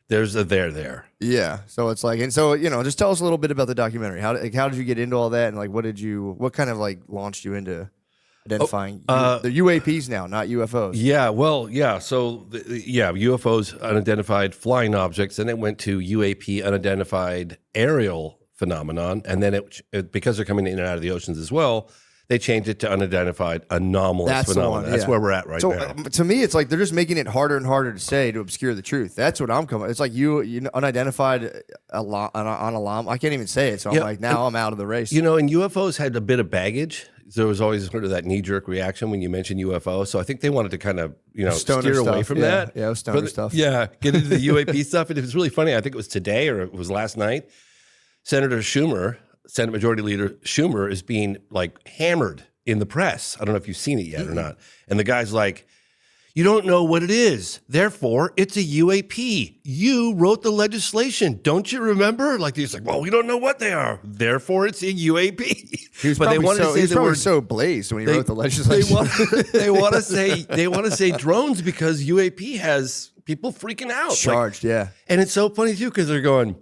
there's a there. Yeah. So it's like, and so, just tell us a little bit about the documentary. How did you get into all that? And like, what kind of like launched you into identifying the UAPs now, not UFOs? Yeah. Well, yeah. So, UFOs, unidentified flying objects, and it went to UAP, unidentified aerial phenomenon. And then it because they're coming in and out of the oceans as well, they changed it to unidentified anomalous phenomenon. That's where we're at right now. To me, it's like they're just making it harder and harder to say to obscure the truth. That's what I'm coming. It's like unidentified alarm. I can't even say it. So I'm like, now I'm out of the race. And UFOs had a bit of baggage. There was always sort of that knee-jerk reaction when you mentioned UFO. So I think they wanted to kind of, steer away from that. Yeah, stoner stuff. Yeah, get into the UAP stuff. And it was really funny. I think it was today or it was last night. Senator Schumer, Senate Majority Leader Schumer, is being like hammered in the press. I don't know if you've seen it yet or not. And the guy's like, you don't know what it is. Therefore, it's a UAP. You wrote the legislation. Don't you remember? Like, he's like, well, we don't know what they are. Therefore, it's a UAP. But they wanted to say the word so blazed when he wrote the legislation. They want to say drones because UAP has people freaking out. Charged, yeah. And it's so funny too because they're going,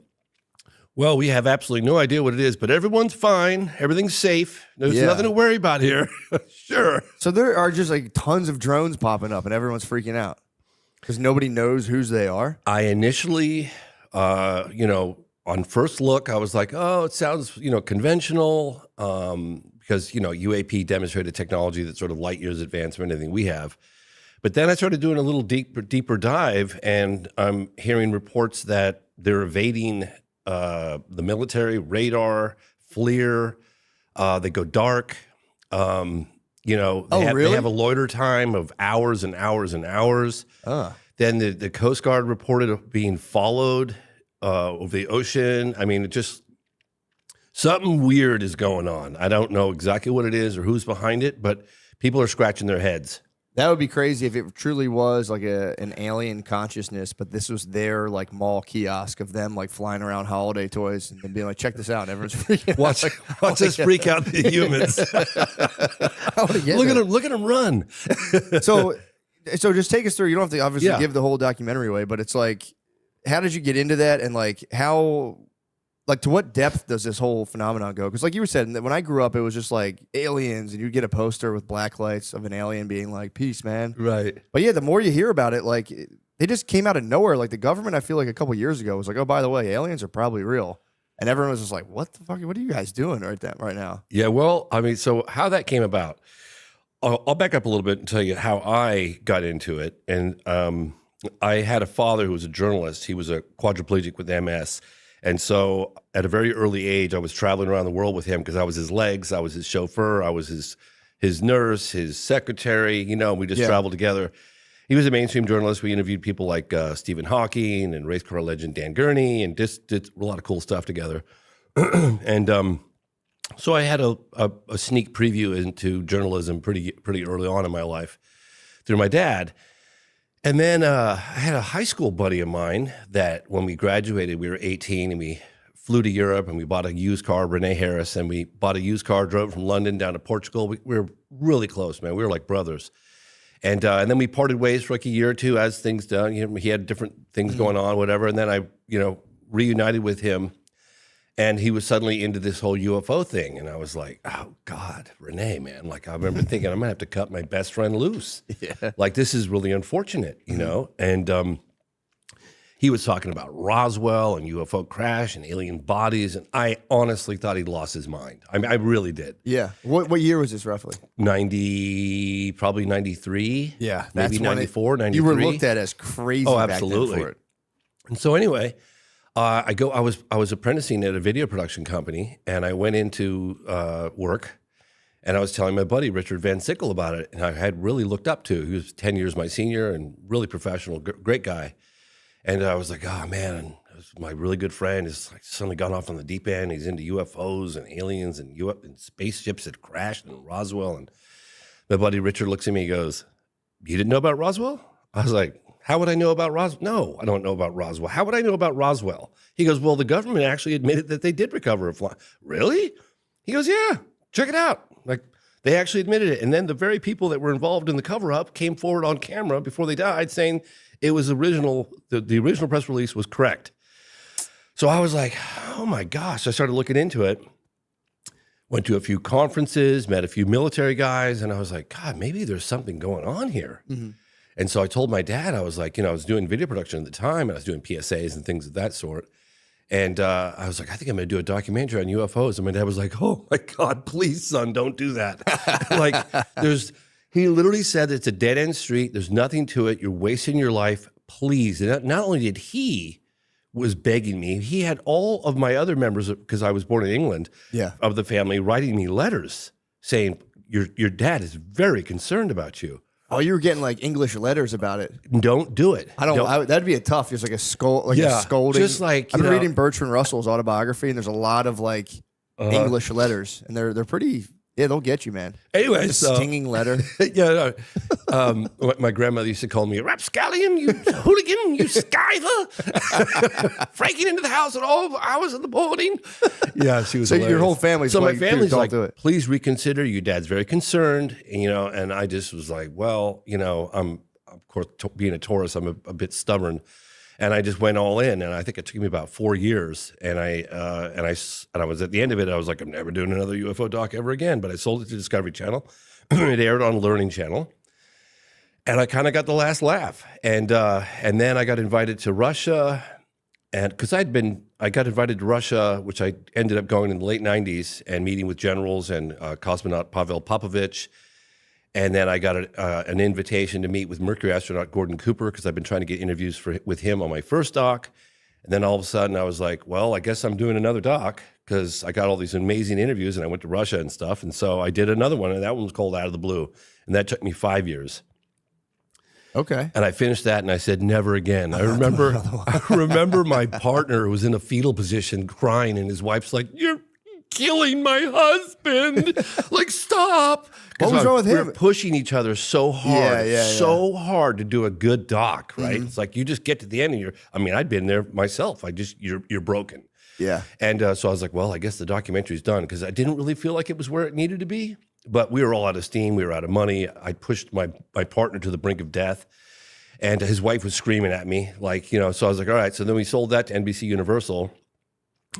well, we have absolutely no idea what it is, but everyone's fine. Everything's safe. There's nothing to worry about here. Sure. So there are just like tons of drones popping up and everyone's freaking out because nobody knows whose they are. I initially, on first look, I was like, oh, it sounds, conventional because, UAP demonstrated technology that's sort of light years advanced from anything we have. But then I started doing a little deeper dive, and I'm hearing reports that they're evading the military, radar, FLIR, they go dark. They have a loiter time of hours and hours and hours. Then the Coast Guard reported being followed over the ocean. I mean, something weird is going on. I don't know exactly what it is or who's behind it, but people are scratching their heads. That would be crazy if it truly was like an alien consciousness, but this was their like mall kiosk of them like flying around holiday toys and being like, check this out. And everyone's freaking out. Watch us freak out the humans. Look at them run. So just take us through. You don't have to obviously give the whole documentary away, but it's like, how did you get into that? And like to what depth does this whole phenomenon go? Because like you were saying, when I grew up, it was just like aliens, and you'd get a poster with black lights of an alien being like, peace, man. Right. But yeah, the more you hear about it, like they just came out of nowhere. Like the government, I feel like a couple years ago was like, oh, by the way, aliens are probably real. And everyone was just like, what the fuck? What are you guys doing right now? Yeah, well, I mean, so how that came about, I'll back up a little bit and tell you how I got into it. And I had a father who was a journalist. He was a quadriplegic with MS. And so at a very early age, I was traveling around the world with him because I was his legs, I was his chauffeur, I was his nurse, his secretary, we just traveled together. He was a mainstream journalist. We interviewed people like Stephen Hawking and race car legend Dan Gurney and just did a lot of cool stuff together. And so I had a sneak preview into journalism pretty early on in my life through my dad. And then I had a high school buddy of mine that when we graduated, we were 18 and we flew to Europe and we bought a used car, Renee Harris, and we bought a used car, drove from London down to Portugal. We were really close, man. We were like brothers. And then we parted ways for like a year or two as things done. He had different things going on, whatever. And then I, reunited with him. And he was suddenly into this whole UFO thing. And I was like, oh, God, Renee, man. Like, I remember thinking, I'm going to have to cut my best friend loose. Yeah. Like, this is really unfortunate, And he was talking about Roswell and UFO crash and alien bodies. And I honestly thought he'd lost his mind. I mean, I really did. Yeah. What year was this roughly? Probably 93. Yeah. Maybe 94, 93. You were looked at as crazy back then for it. And so anyway... I was apprenticing at a video production company, and I went into work, and I was telling my buddy Richard Van Sickle about it, and I had really looked up to. He was 10 years my senior and really professional, great guy. And I was like, oh man, my really good friend is like suddenly gone off on the deep end. He's into UFOs and aliens and spaceships that crashed in Roswell. And my buddy Richard looks at me and goes, you didn't know about Roswell? I was like, how would I know about Roswell? No, I don't know about Roswell. How would I know about Roswell? He goes, well, the government actually admitted that they did recover a fly. Really? He goes, yeah, check it out. Like, they actually admitted it. And then the very people that were involved in the cover-up came forward on camera before they died saying It was original. The original press release was correct. So I was like, oh my gosh. I started looking into it. Went to a few conferences, met a few military guys, and I was like, God, maybe there's something going on here. Mm-hmm. And so I told my dad, I was like, I was doing video production at the time, and I was doing PSAs and things of that sort. And I was like, I think I'm going to do a documentary on UFOs. And my dad was like, oh my God, please, son, don't do that. Like, he literally said it's a dead end street. There's nothing to it. You're wasting your life. Please. And not only did he was begging me, he had all of my other members, because I was born in England, of the family, writing me letters saying, your dad is very concerned about you. Oh, you were getting like English letters about it. Don't do it. That'd be a tough, just like a scolding. Just like, I've been reading Bertrand Russell's autobiography, and there's a lot of like English letters, and they're pretty. Yeah, they'll get you, man. Anyway, a stinging letter. My grandmother used to call me a rapscallion, you hooligan, you skiver, breaking into the house at all hours of the morning. Yeah, she was. So hilarious. Your whole family's my family's like, do it. Please reconsider. Your dad's very concerned, and I just was like, well, I'm of course being a Taurus, I'm a bit stubborn. And I just went all in, and I think it took me about 4 years. And I was at the end of it. I was like, I'm never doing another UFO doc ever again. But I sold it to Discovery Channel. It aired on Learning Channel, and I kind of got the last laugh. And then I got invited to Russia, and because I got invited to Russia, which I ended up going in the late '90s and meeting with generals and cosmonaut Pavel Popovich. And then I got an invitation to meet with Mercury astronaut Gordon Cooper, because I've been trying to get interviews with him on my first doc. And then all of a sudden I was like, well, I guess I'm doing another doc, because I got all these amazing interviews, and I went to Russia and stuff. And so I did another one, and that one was called Out of the Blue. And that took me 5 years. Okay. And I finished that, and I said, never again. I remember my partner was in a fetal position crying, and his wife's like, you're killing my husband. Like, stop. What was wrong with him? We were pushing each other so hard, so hard to do a good doc, right? Mm-hmm. It's like you just get to the end, and I'd been there myself. You're broken. Yeah. And so I was like, well, I guess the documentary's done, because I didn't really feel like it was where it needed to be. But we were all out of steam. We were out of money. I pushed my partner to the brink of death, and his wife was screaming at me, like, so I was like, all right. So then we sold that to NBC Universal,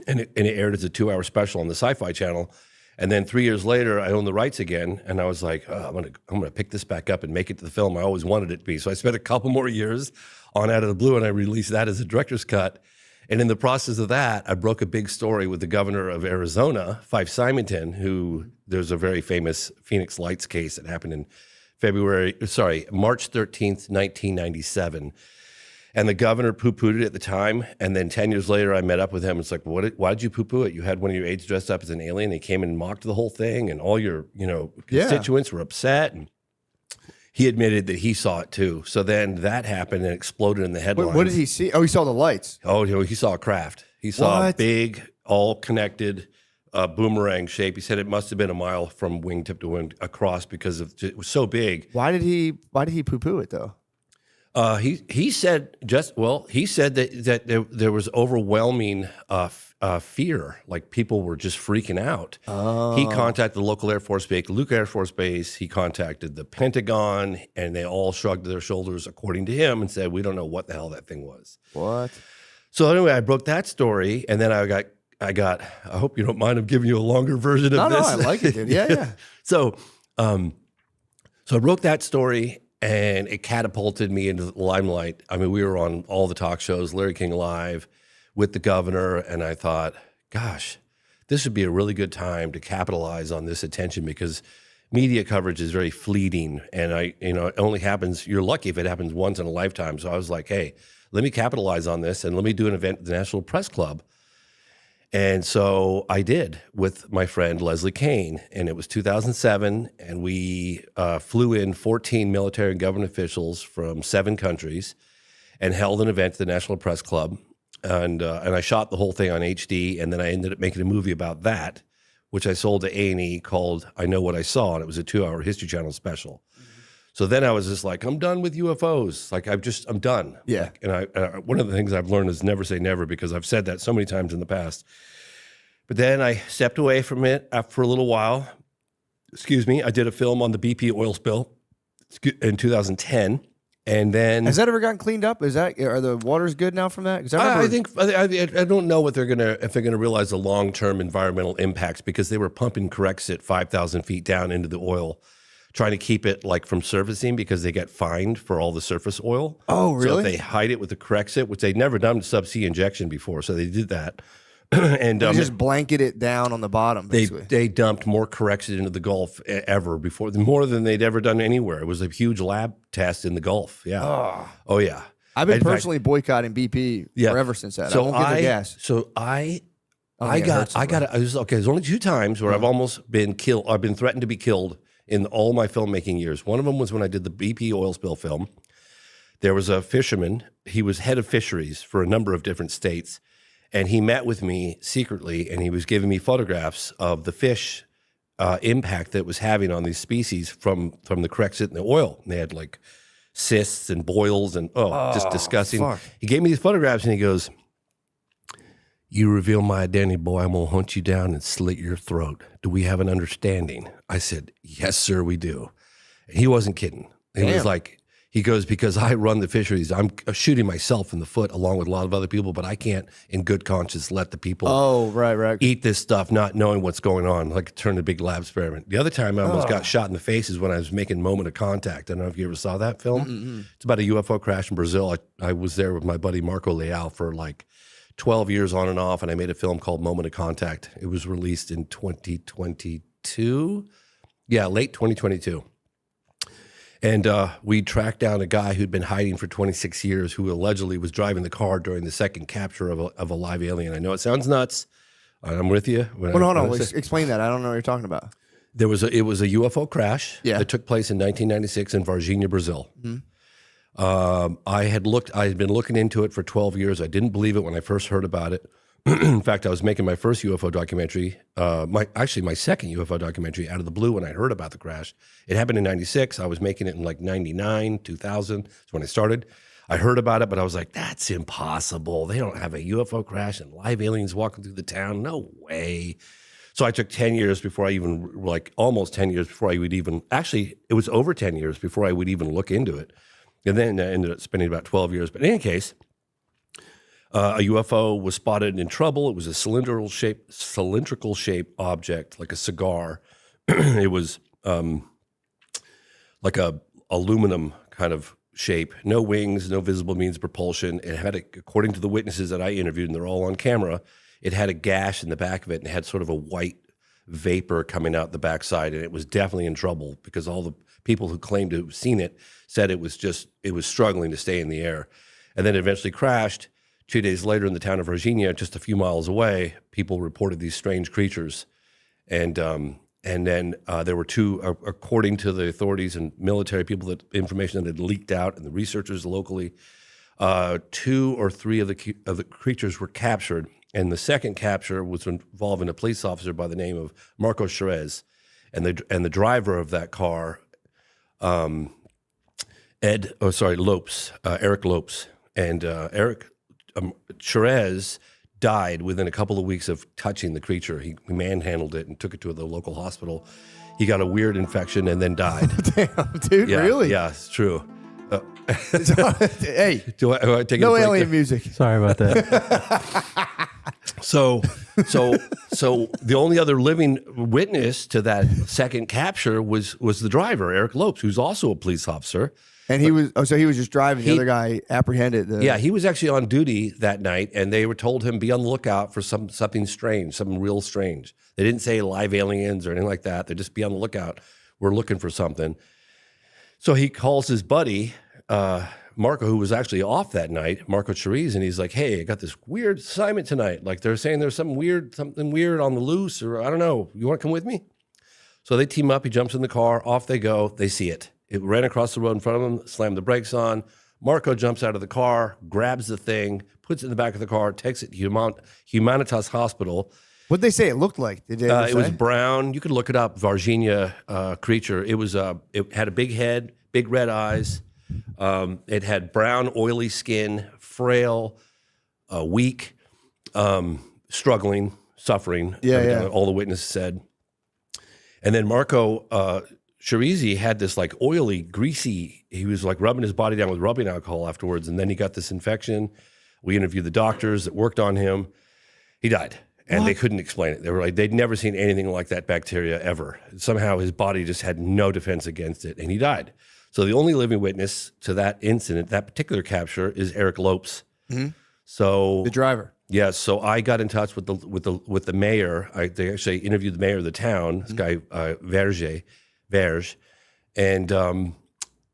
and it aired as a 2-hour special on the Sci-Fi Channel. And then 3 years later, I owned the rights again, and I was like, oh, I'm gonna pick this back up and make it to the film I always wanted it to be. So I spent a couple more years on Out of the Blue, and I released that as a director's cut. And in the process of that, I broke a big story with the governor of Arizona, Fife Symington, who there's a very famous Phoenix Lights case that happened in March 13th, 1997. And the governor poo-pooed it at the time. And then 10 years later, I met up with him. It's like, why did you poo-poo it? You had one of your aides dressed up as an alien. He came and mocked the whole thing, and all your, constituents were upset. And he admitted that he saw it too. So then that happened and exploded in the headlines. What did he see? Oh, he saw the lights. Oh, he saw a craft. He saw a big, all connected boomerang shape. He said it must have been a mile from wingtip to wing across, because it was so big. Why did he poo-poo it though? He said that there was overwhelming fear, like people were just freaking out. Oh. He contacted the local Air Force Base, Luke Air Force Base. He contacted the Pentagon, and they all shrugged their shoulders, according to him, and said, "We don't know what the hell that thing was." What? So anyway, I broke that story, and then I got. I hope you don't mind. I'm giving you a longer version of this. No, I like it, dude. Yeah. So I broke that story, and it catapulted me into the limelight. We were on all the talk shows, Larry King Live, with the governor, and I thought, gosh, this would be a really good time to capitalize on this attention, because media coverage is very fleeting, and it only happens, you're lucky if it happens once in a lifetime. So I was like, hey, let me capitalize on this, and let me do an event at the National Press Club. And so I did, with my friend Leslie Kane, and it was 2007, and we flew in 14 military and government officials from 7 countries and held an event at the National Press Club, and I shot the whole thing on HD, and then I ended up making a movie about that, which I sold to A&E, called I Know What I Saw, and it was a 2-hour History Channel special. So then I was just like, I'm done with UFOs. Like, I'm done. Yeah. And one of the things I've learned is never say never, because I've said that so many times in the past. But then I stepped away from it for a little while. I did a film on the BP oil spill in 2010. And then has that ever gotten cleaned up? Are the waters good now from that? Because I don't know what if they're gonna realize the long-term environmental impacts, because they were pumping Corexit 5,000 feet down into the oil, trying to keep it like from surfacing, because they get fined for all the surface oil. Oh, really? So if they hide it with the Corexit, which they'd never done subsea injection before, so they did that. And they just blanket it down on the bottom. Basically, they dumped more Corexit into the Gulf ever before, more than they'd ever done anywhere. It was a huge lab test in the Gulf. Yeah. Oh yeah. I've been personally boycotting BP forever since that. So I won't get the gas. So I there's only 2 times where I've almost been killed. I've been threatened to be killed in all my filmmaking years. One of them was when I did the BP oil spill film. There was a fisherman. He was head of fisheries for a number of different states. And he met with me secretly, and he was giving me photographs of the fish impact that it was having on these species from the Corexit and the oil. And they had like cysts and boils and just disgusting. Fuck. He gave me these photographs, and he goes, "You reveal my identity, boy, I'm gonna hunt you down and slit your throat. Do we have an understanding?" I said, "Yes, sir, we do." And he wasn't kidding. He was like, he goes, "Because I run the fisheries, I'm shooting myself in the foot along with a lot of other people, but I can't in good conscience let the people eat this stuff not knowing what's going on, like turn a big lab experiment." The other time I almost got shot in the face is when I was making Moment of Contact. I don't know if you ever saw that film. It's about a UFO crash in Brazil. I was there with my buddy Marco Leal for like 12 years on and off, and I made a film called Moment of Contact. It was released in 2022. Yeah, late 2022. And we tracked down a guy who'd been hiding for 26 years, who allegedly was driving the car during the second capture of a live alien. I know it sounds nuts. I'm with you. Hold on. Explain that. I don't know what you're talking about. It was a UFO crash that took place in 1996 in Varginha, Brazil. I had been looking into it for 12 years. I didn't believe it when I first heard about it. In fact, I was making my first UFO documentary, my second UFO documentary out of the blue when I heard about the crash. It happened in 96. I was making it in like 99, 2000. That's when I started. I heard about it, but I was like, that's impossible. They don't have a UFO crash and live aliens walking through the town. No way. So I took 10 years before I even, like almost 10 years before I would even, actually, it was over 10 years before I would even look into it. And then I ended up spending about 12 years. But in any case, a UFO was spotted in trouble. It was a cylindrical shape object, like a cigar. It was like a aluminum kind of shape, no wings, no visible means of propulsion. It had, according to the witnesses that I interviewed, and they're all on camera, it had a gash in the back of it, and it had sort of a white vapor coming out the backside, and it was definitely in trouble because all the people who claimed to have seen it said it was struggling to stay in the air. And then it eventually crashed. 2 days later in the town of Virginia, just a few miles away, people reported these strange creatures. And then there were 2, according to the authorities and military people, that information that had leaked out, and the researchers locally, 2 or 3 of the creatures were captured. And the second capture was involving a police officer by the name of Marco Cherez, and the driver of that car, Eric Lopes, and Eric Cherez died within a couple of weeks of touching the creature. He manhandled it and took it to the local hospital. He got a weird infection and then died. Damn, dude, really? Yeah, it's true. Hey, do I take no alien music. Sorry about that. So the only other living witness to that second capture was the driver, Eric Lopes, who's also a police officer. And he was just driving. The other guy apprehended. Yeah, he was actually on duty that night, and they were told him, be on the lookout for something strange, something real strange. They didn't say live aliens or anything like that. They just be on the lookout. We're looking for something. So he calls his buddy, Marco, who was actually off that night, Marco Cherez, and he's like, "Hey, I got this weird assignment tonight. Like they're saying there's something weird on the loose, or I don't know. You want to come with me?" So they team up. He jumps in the car. Off they go. They see it. It ran across the road in front of them, slammed the brakes on. Marco jumps out of the car, grabs the thing, puts it in the back of the car, takes it to Humanitas Hospital. What'd they say it looked like? Did they it was brown. You could look it up, Varginha creature. It had a big head, big red eyes. It had brown, oily skin, frail, weak, struggling, suffering. Yeah. All the witnesses said. And then Marco Sharizi had this like oily, greasy, he was like rubbing his body down with rubbing alcohol afterwards. And then he got this infection. We interviewed the doctors that worked on him. He died. And they couldn't explain it. They were like, they'd never seen anything like that bacteria ever. Somehow his body just had no defense against it, and he died. So the only living witness to that incident, that particular capture, is Eric Lopes. So The driver. yes, so I got in touch with the mayor. They actually interviewed the mayor of the town, this guy Verge,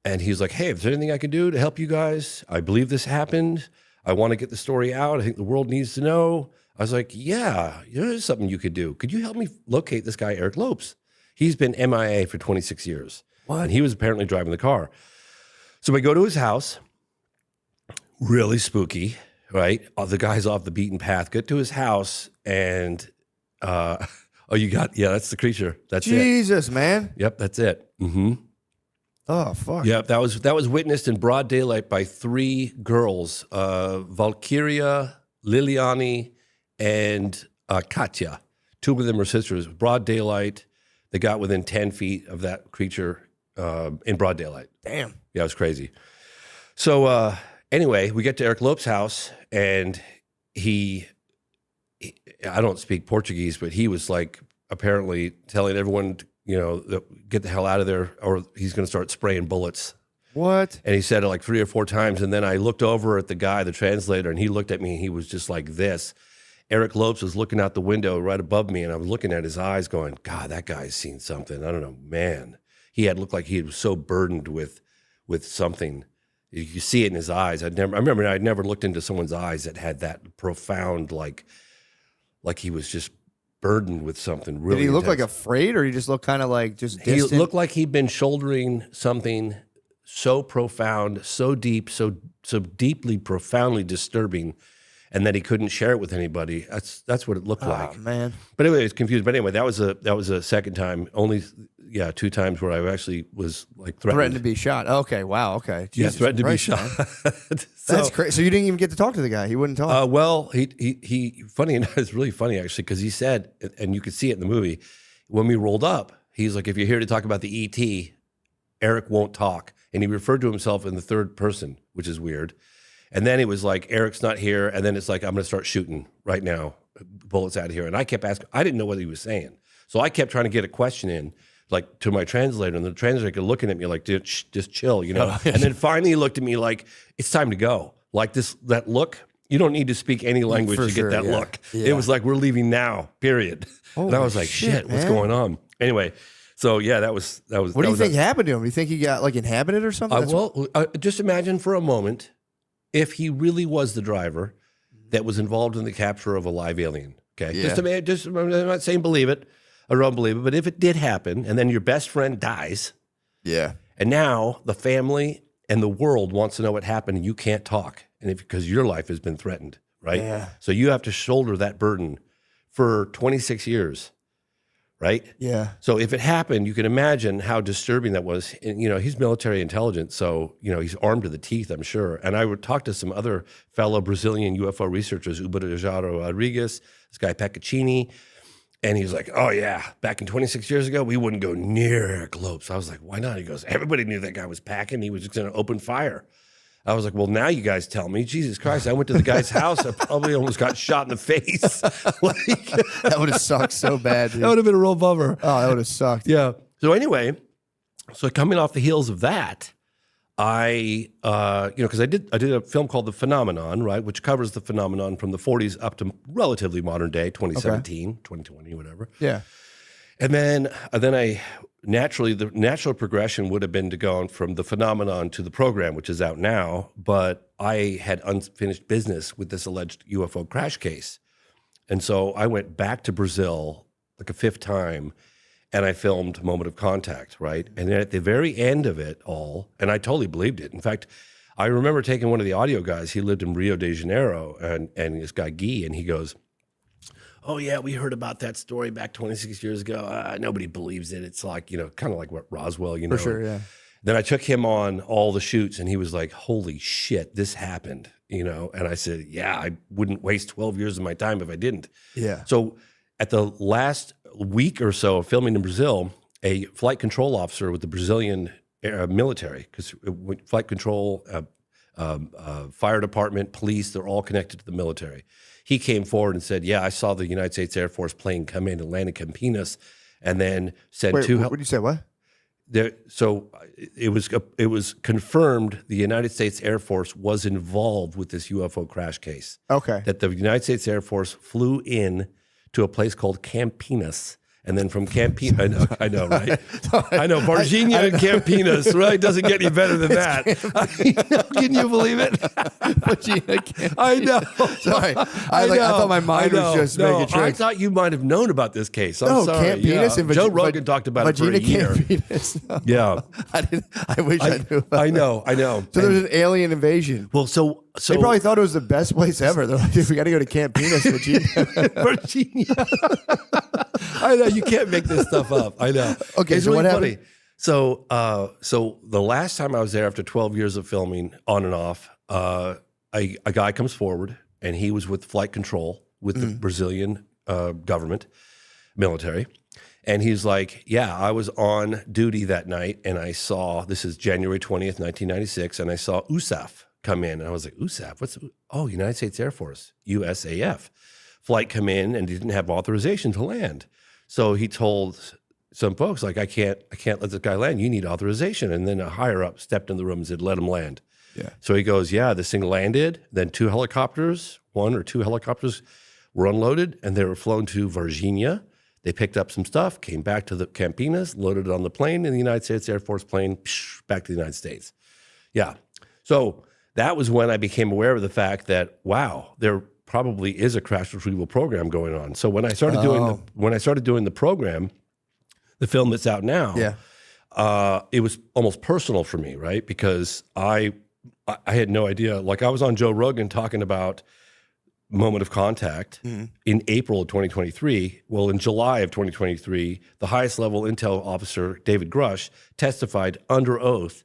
and he's like, "Hey, is there anything I can do to help you guys? I believe this happened. I want to get the story out. I think the world needs to know." I was like, yeah, there's something you could do. Could you help me locate this guy, Eric Lopes? He's been MIA for 26 years. What? And he was apparently driving the car. So we go to his house, really spooky, right? The guy's off the beaten path. Get to his house and, that's the creature. That's it. Jesus, man. Yep, that's it. Mm-hmm. Oh, fuck. Yep, that was witnessed in broad daylight by 3 girls, Valkyria, Liliani, and Katya. 2 of them were sisters. Broad daylight. They got within 10 feet of that creature in broad daylight. Damn. Yeah, it was crazy. So anyway, we get to Eric Lopes' house, and he I don't speak Portuguese, but he was like apparently telling everyone, get the hell out of there, or he's going to start spraying bullets. What? And he said it like 3 or 4 times. And then I looked over at the guy, the translator, and he looked at me and he was just like this. Eric Lopes was looking out the window right above me, and I was looking at his eyes going, God, that guy's seen something. I don't know, man. He had looked like he was so burdened with something. You see it in his eyes. I remember I'd never looked into someone's eyes that had that profound, like he was just burdened with something really Did he look intense. like afraid, or he just looked kind of like just He distant? looked like he'd been shouldering something so profound, so deep, so deeply, profoundly disturbing, and that he couldn't share it with anybody. That's what it looked like. Man. But anyway, it's confused. But anyway, that was a second time. Only 2 times where I actually was like Threatened to be shot. Okay, wow, okay. Yeah, Jesus threatened to be Christ, shot. man. That's crazy. So you didn't even get to talk to the guy? He wouldn't talk? Well, he funny enough, it's really funny actually, because he said, and you could see it in the movie, when we rolled up, he's like, if you're here to talk about the ET, Eric won't talk. And he referred to himself in the third person, which is weird. And then it was like, Eric's not here. And then it's like, I'm going to start shooting right now, bullets out of here. And I kept asking, I didn't know what he was saying. So I kept trying to get a question in, like to my translator. And the translator looking at me like, dude, just chill, And then finally he looked at me like, it's time to go. Like that look, you don't need to speak any language For to sure, get that yeah. look. Yeah. It was like, we're leaving now, period. And I was like, shit, what's man. going on? Anyway, so yeah, that was. What do you think happened to him? Do you think he got like inhabited or something? Just imagine for a moment if he really was the driver that was involved in the capture of a live alien. Okay, Yeah. I'm not saying believe it or don't believe it, but if it did happen, and then your best friend dies, Yeah. and now the family and the world wants to know what happened, and you can't talk, and because your life has been threatened, right? Yeah. So you have to shoulder that burden for 26 years. Right? Yeah. So if it happened, you can imagine how disturbing that was. And, he's military intelligence, so, he's armed to the teeth, I'm sure. And I would talk to some other fellow Brazilian UFO researchers, Uberajaro Rodriguez, this guy Peccaccini, and he was like, oh, yeah, back in 26 years ago, we wouldn't go near Eric Lopes. I was like, why not? He goes, everybody knew that guy was packing. He was just going to open fire. I was like, well, now you guys tell me. Jesus Christ, I went to the guy's house. I probably almost got shot in the face. That would have sucked so bad, dude. That would have been a real bummer. Oh, that would have sucked. Yeah. So anyway, coming off the heels of that, I, because I did a film called The Phenomenon, right, which covers the phenomenon from the 40s up to relatively modern day, 2017, 2020, whatever. Yeah. And then I naturally, the natural progression would have been to go from The Phenomenon to the program, which is out now. But I had unfinished business with this alleged UFO crash case. And so I went back to Brazil like a 5th time, and I filmed Moment of Contact, right? And then at the very end of it all, and I totally believed it. In fact, I remember taking one of the audio guys, he lived in Rio de Janeiro, and this guy Guy, and he goes, oh yeah, we heard about that story back 26 years ago. Nobody believes it. It's like, kind of like what Roswell, For sure, yeah. Then I took him on all the shoots, and he was like, holy shit, this happened, And I said, yeah, I wouldn't waste 12 years of my time if I didn't. Yeah. So at the last week or so of filming in Brazil, a flight control officer with the Brazilian military, because flight control, fire department, police, they're all connected to the military. He came forward and said, yeah, I saw the United States Air Force plane come in and land in Campinas, and then sent Wait, two. what did you say? What? So it was confirmed the United States Air Force was involved with this UFO crash case. Okay. That the United States Air Force flew in to a place called Campinas. And then from Campinas, I know, right? I know, Varginha and Campinas, right? Doesn't get any better than that. Can you believe it? I know. Sorry. I thought my mind was just making tricks. I thought you might have known about this case. I'm no, sorry. Campinas and Joe Rogan talked about it for a year. Campinas. No. Yeah. I wish I knew about I know. So there's an alien invasion. Well, so they probably thought it was the best place ever. They're like, dude, we got to go to Campinas, Virginia. I know, you can't make this stuff up. I know. Okay, it's so really what funny. happened? So the last time I was there after 12 years of filming on and off, a guy comes forward, and he was with flight control with the Brazilian government, military. And he's like, yeah, I was on duty that night, and I saw, this is January 20th, 1996, and I saw USAF come in. And I was like, USAF? United States Air Force, USAF. Flight come in, and he didn't have authorization to land. So he told some folks, like, I can't let this guy land. You need authorization. And then a higher up stepped in the room and said, let him land. Yeah. So he goes, yeah, this thing landed. Then one or two helicopters were unloaded, and they were flown to Varginha. They picked up some stuff, came back to the Campinas, loaded it on the plane, and the United States Air Force plane, back to the United States. Yeah. So that was when I became aware of the fact that, wow, there probably is a crash retrieval program going on. So when I started doing the program, the film that's out now, it was almost personal for me, right? Because I had no idea. Like, I was on Joe Rogan talking about moment of contact in April of 2023. Well, in July of 2023, the highest level intel officer, David Grush, testified under oath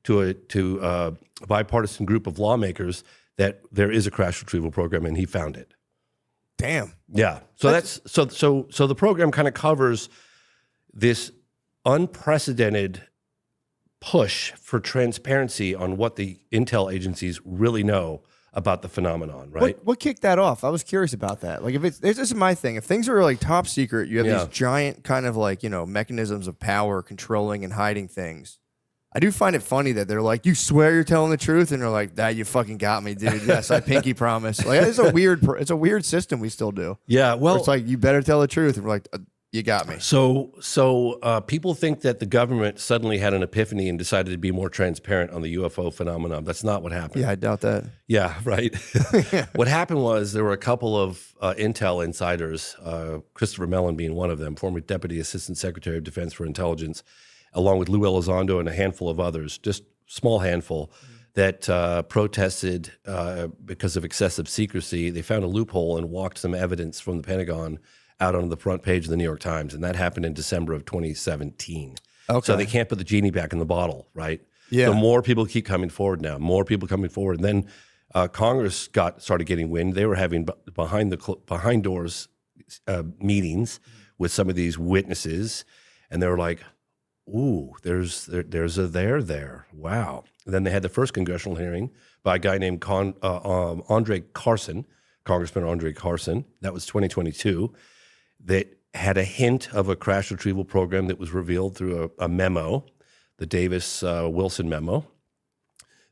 to a bipartisan group of lawmakers that there is a crash retrieval program, and he found it. Damn. Yeah. So so the program kind of covers this unprecedented push for transparency on what the intel agencies really know about the phenomenon, right? What kicked that off? I was curious about that. Like, this is my thing. If things are like top secret, you have these giant kind of like, mechanisms of power controlling and hiding things. I do find it funny that they're like, you swear you're telling the truth, and they're like, that you fucking got me, dude. Yes, I pinky promise. Like, it's a weird system we still do. Yeah, well, it's like, you better tell the truth, and we're like, you got me. So people think that the government suddenly had an epiphany and decided to be more transparent on the UFO phenomenon. That's not what happened. Yeah, I doubt that. Yeah, right. What happened was there were a couple of intel insiders, Christopher Mellon being one of them, former Deputy Assistant Secretary of Defense for Intelligence, along with Lou Elizondo and a handful of others, just small handful, that protested because of excessive secrecy. They found a loophole and walked some evidence from the Pentagon out on the front page of the New York Times, and that happened in December of 2017. Okay. So they can't put the genie back in the bottle, right? Yeah. So more people keep coming forward now, and then Congress started getting wind. They were having behind doors meetings with some of these witnesses, and they were like, ooh, there's a there. Wow. And then they had the first congressional hearing by a guy named Andre Carson, Congressman Andre Carson. That was 2022. That had a hint of a crash retrieval program that was revealed through a memo, the Davis-Wilson memo.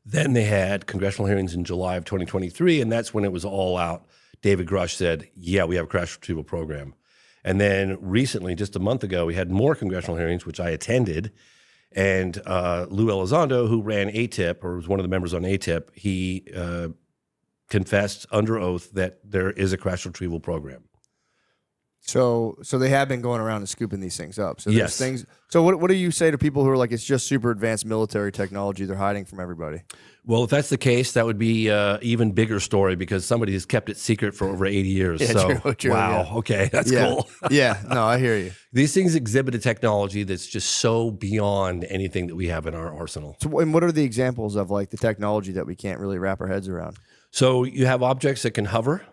Then they had congressional hearings in July of 2023, and that's when it was all out. David Grush said, yeah, we have a crash retrieval program. And then recently, just a month ago, we had more congressional hearings, which I attended. And Lou Elizondo, who ran ATIP, or was one of the members on ATIP, he confessed under oath that there is a crash retrieval program. So they have been going around and scooping these things up. So yes. Things. So what do you say to people who are like, it's just super advanced military technology they're hiding from everybody? Well, if that's the case, that would be an even bigger story because somebody has kept it secret for over 80 years. Yeah, so, true, wow, yeah. Okay, that's cool. Yeah, no, I hear you. These things exhibit a technology that's just so beyond anything that we have in our arsenal. So, and what are the examples of like the technology that we can't really wrap our heads around? So you have objects that can hover.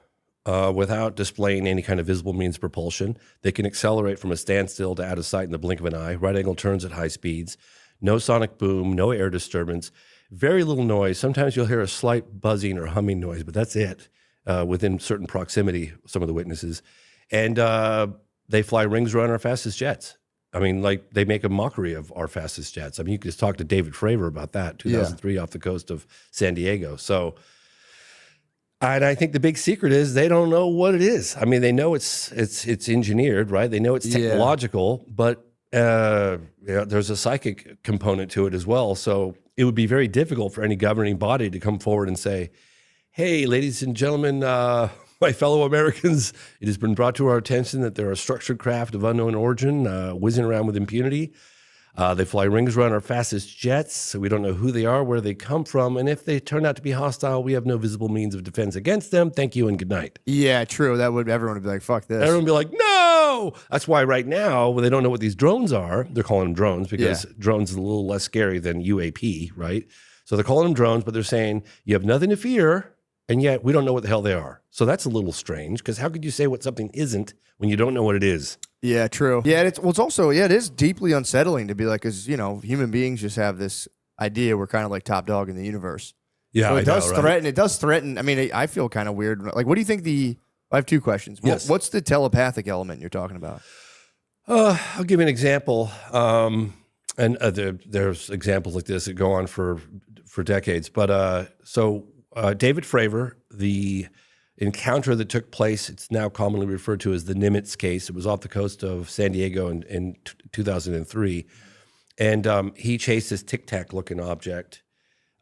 without displaying any kind of visible means of propulsion. They can accelerate from a standstill to out of sight in the blink of an eye, right-angle turns at high speeds, no sonic boom, no air disturbance, very little noise. Sometimes you'll hear a slight buzzing or humming noise, but that's it within certain proximity, some of the witnesses. And they fly rings around our fastest jets. I mean, like, they make a mockery of our fastest jets. I mean, you could just talk to David Fravor about that, 2003 off the coast of San Diego. So, and I think the big secret is they don't know what it is. I mean, they know it's engineered, right? They know it's technological, but there's a psychic component to it as well. So it would be very difficult for any governing body to come forward and say, hey, ladies and gentlemen, my fellow Americans, it has been brought to our attention that there are structured craft of unknown origin whizzing around with impunity. They fly rings around our fastest jets, so we don't know who they are, where they come from, and if they turn out to be hostile, we have no visible means of defense against them. Thank you and good night. Yeah, true. Everyone would be like, fuck this. Everyone would be like, no! That's why right now, when they don't know what these drones are, they're calling them drones because drones is a little less scary than UAP, right? So they're calling them drones, but they're saying, you have nothing to fear, and yet we don't know what the hell they are. So that's a little strange, because how could you say what something isn't when you don't know what it is? Yeah, true. Yeah, it's also, it is deeply unsettling to be like, because, human beings just have this idea we're kind of like top dog in the universe. Yeah, so it does threaten. I mean, I feel kind of weird. Like, what do you think I have two questions. Yes. What's the telepathic element you're talking about? I'll give you an example. There's examples like this that go on for decades. But David Fravor, the encounter that took place, it's now commonly referred to as the Nimitz case. It was off the coast of San Diego in 2003. And he chased this tic-tac looking object.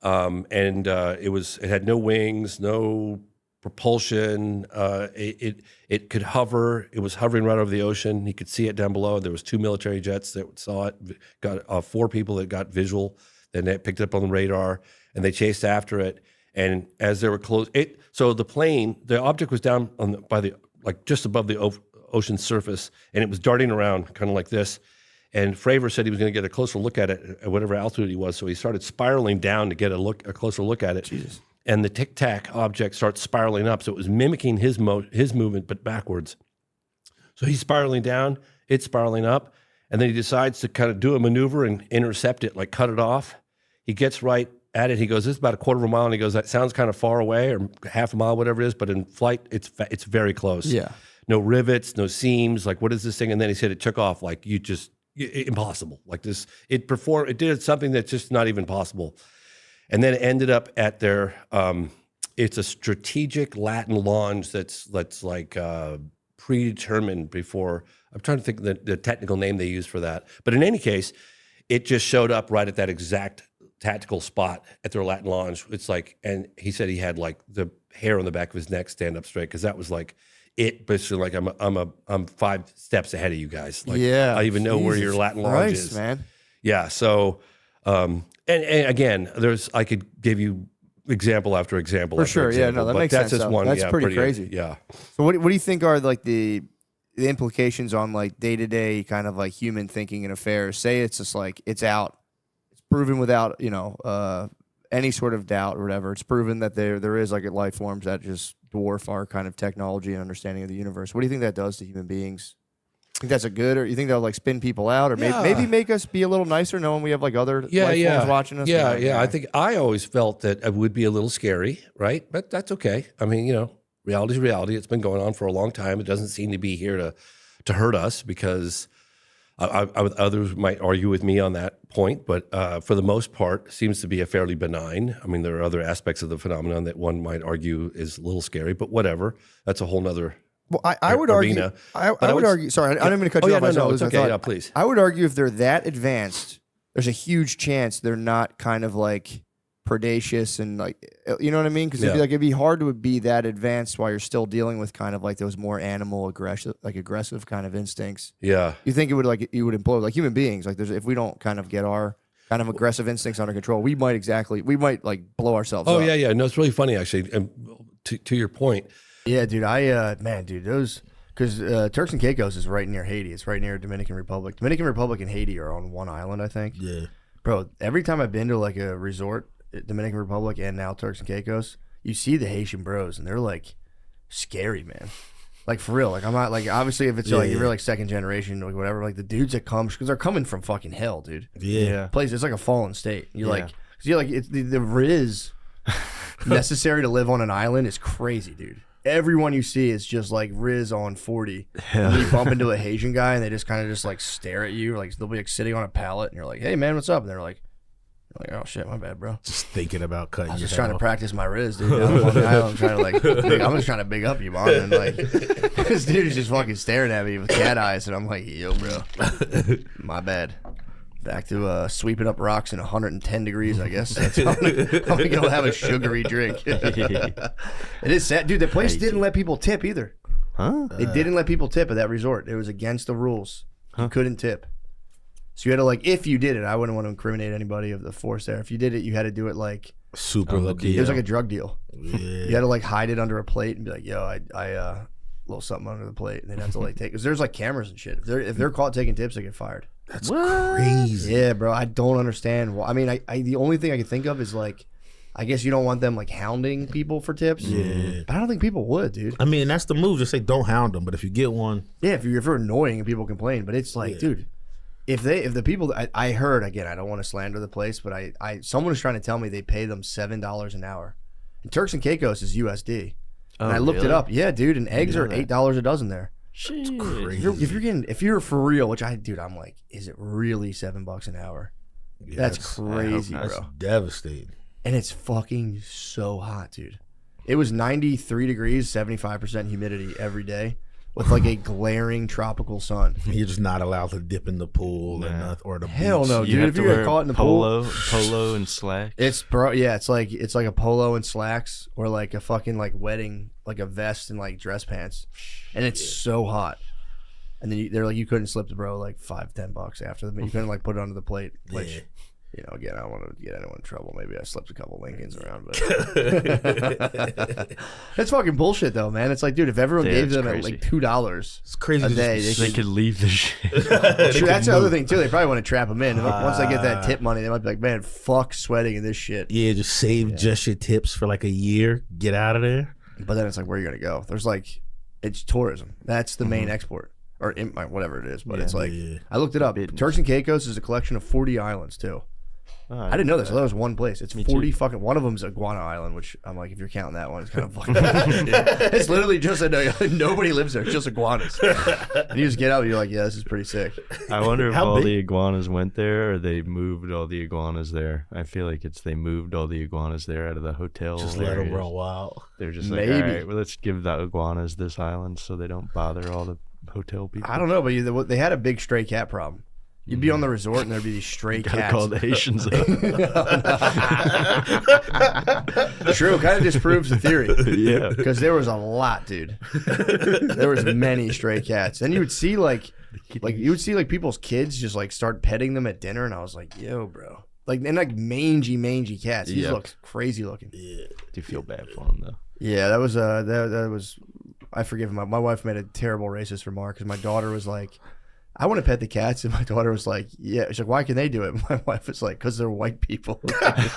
It had no wings, no propulsion. It could hover. It was hovering right over the ocean. He could see it down below. There was 2 military jets that saw it, got 4 people that got visual, then they picked it up on the radar, and they chased after it. And as they were close, the object was down just above the ocean surface, and it was darting around kind of like this. And Fravor said he was going to get a closer look at it at whatever altitude he was, so he started spiraling down to get a closer look at it. Jesus. And the tic-tac object starts spiraling up, so it was mimicking his movement, but backwards. So he's spiraling down, it's spiraling up, and then he decides to kind of do a maneuver and intercept it, like cut it off. He gets right at it. He goes, this is about a quarter of a mile, and he goes, that sounds kind of far away, or half a mile, whatever it is, but in flight, it's very close. Yeah. No rivets, no seams, like, what is this thing? And then he said it took off, like, impossible. Like this, it did something that's just not even possible. And then it ended up at their, it's a strategic Latin launch that's like predetermined before. I'm trying to think of the technical name they use for that. But in any case, it just showed up right at that exact tactical spot at their Latin launch. It's like, and he said he had like the hair on the back of his neck stand up straight, because that was like it. Basically, like I'm 5 steps ahead of you guys. Like, I even know where your Latin launch is, man. Yeah. So, and again, I could give you example after example. For sure. Example, that makes sense. That's just one. That's pretty crazy. Yeah. So what do you think are like the implications on like day-to-day kind of like human thinking and affairs? Say it's just like, it's out, it's proven without, any sort of doubt or whatever. It's proven that there is like life forms that just dwarf our kind of technology and understanding of the universe. What do you think that does to human beings? Think that's a good, or you think that'll like spin people out, or maybe make us be a little nicer knowing we have like other life forms watching us? I always felt that it would be a little scary, right? But that's okay. I mean, reality's reality. It's been going on for a long time. It doesn't seem to be here to hurt us, because others might argue with me on that point, but for the most part, it seems to be a fairly benign. I mean, there are other aspects of the phenomenon that one might argue is a little scary, but whatever. That's a whole nother. Well, I would argue. I would argue. Sorry, I'm going to cut you off. No, it's okay. Yeah, please. I would argue if they're that advanced, there's a huge chance they're not kind of like predacious and like, you know what I mean? Because it'd be hard to be that advanced while you're still dealing with kind of like those more animal aggressive kind of instincts. Yeah. You think it would implode like human beings? Like if we don't kind of get our kind of aggressive instincts under control, we might like blow ourselves up. Oh yeah. No, it's really funny actually. And to your point. Yeah, dude. Those, because Turks and Caicos is right near Haiti. It's right near Dominican Republic. Dominican Republic and Haiti are on one island, I think. Yeah. Bro, every time I've been to like a resort, Dominican Republic and now Turks and Caicos, you see the Haitian bros, and they're like scary, man. Like for real. Like I'm not like obviously if it's like if you're like second generation or whatever, like the dudes that come because they're coming from fucking hell, dude. Yeah. Place it's like a fallen state. You're like, cause you're like it's the Riz necessary to live on an island is crazy, dude. Everyone you see is just like Riz on 40. And you bump into a Haitian guy and they just kind of just like stare at you. Like they'll be like sitting on a pallet and you're like, hey man, what's up? And they're like, oh shit, my bad, bro. Just thinking about cutting. I was your just head trying to off. practice my Riz, dude. I'm on the island, I'm trying to like, I'm just trying to big up you, man. And like, this dude is just fucking staring at me with cat eyes, and I'm like, yo, bro, my bad. Back to sweeping up rocks in 110 degrees, I guess. That's I'm gonna go have a sugary drink. It is sad, dude. The place didn't let people tip either. Huh? It didn't let people tip at that resort. It was against the rules. You couldn't tip. So you had to like, if you did it, I wouldn't want to incriminate anybody of the force there. If you did it, you had to do it like Super low it was like a drug deal. Yeah. You had to like hide it under a plate and be like, yo, I little something under the plate, and they'd have to like take because there's like cameras and shit. If they're caught taking tips, they get fired. That's crazy. Yeah, bro. I don't understand. I mean, I the only thing I can think of is like, I guess you don't want them like hounding people for tips. Yeah. But I don't think people would, dude. I mean, that's the move. Just say don't hound them, but if you get one, Yeah, if you're annoying and people complain, but it's like, dude, if the people I heard again, I don't want to slander the place, but someone was trying to tell me they pay them $7 an hour. And Turks and Caicos is USD. And I looked it up. Yeah, dude, and eggs are $8 a dozen there. it's crazy. If you're for real, which I'm like, is it really $7 an hour? Yeah, That's crazy, that's bro. devastating. And it's fucking so hot, dude. It was 93 degrees, 75% humidity every day with like a glaring tropical sun. You're just not allowed to dip in the pool or the Hell beach. no, dude. If you get caught in the pool, polo and slack. it's like a polo and slacks or like a fucking like wedding, like a vest and like dress pants, and it's so hot. And then they're like, you couldn't slip the bro like $5-10 after the. You couldn't like put it onto the plate, which. You know, again, I don't want to get anyone in trouble. Maybe I slipped a couple Lincolns around, but that's fucking bullshit, though, man. It's like, dude, if everyone gave them at like $2 It's crazy a to day, They could leave the shit. True, that's the other thing too. They probably want to trap them in. And once they get that tip money, they might be like, "Man, fuck sweating in this shit." Yeah, just save just your tips for like a year. Get out of there. But then it's like, where are you gonna go? There's like, it's tourism. That's the main export, or whatever it is. But it's like, I looked it up. Turks and Caicos is a collection of 40 islands too. I didn't know this. I thought it was one place. It's 40 fucking. One of them's Iguana Island, which I'm like, if you're counting that one, it's kind of fucking. It's literally just nobody lives there. It's just iguanas. And you just get out, and you're like, yeah, this is pretty sick. I wonder if How all big? the iguanas went there or they moved all the iguanas there. I feel like they moved all the iguanas there out of the hotel. Just let them areas. run wild. They're just like, Maybe. all right, well, let's give the iguanas this island so they don't bother all the hotel people. I don't know, but they had a big stray cat problem. You'd be on the resort and there'd be these stray Gotta cats. call the Haitians up. True, kind of disproves the theory. Yeah. Because there was a lot, dude. There was many stray cats. Then you would see people's kids just like start petting them at dinner, and I was like, yo, bro. Like, and like mangy cats. These Yep. look crazy looking. Do you feel bad for them though? Yeah, that was I forgive him. My wife made a terrible racist remark because my daughter was like, I want to pet the cats, and my daughter was like, yeah. She's like, why can they do it? My wife was like, because they're white people. I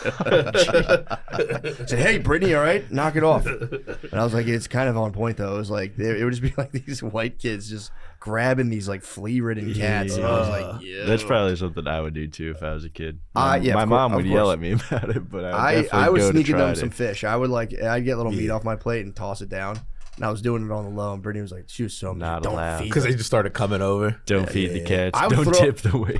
said, hey, Brittany, all right? Knock it off. And I was like, it's kind of on point, though. It was like, it would just be like these white kids just grabbing these like flea-ridden cats. And I was like, yeah. That's probably something I would do too if I was a kid. Yeah, my of mom course, would of yell course. at me about it, but I was sneaking them them some fish. I'd get little meat off my plate and toss it down. And I was doing it on the low, and Brittany was like, she was so Not don't allowed. feed Because them. they just started coming over. Don't feed the cats. I would Don't throw- tip the waiter.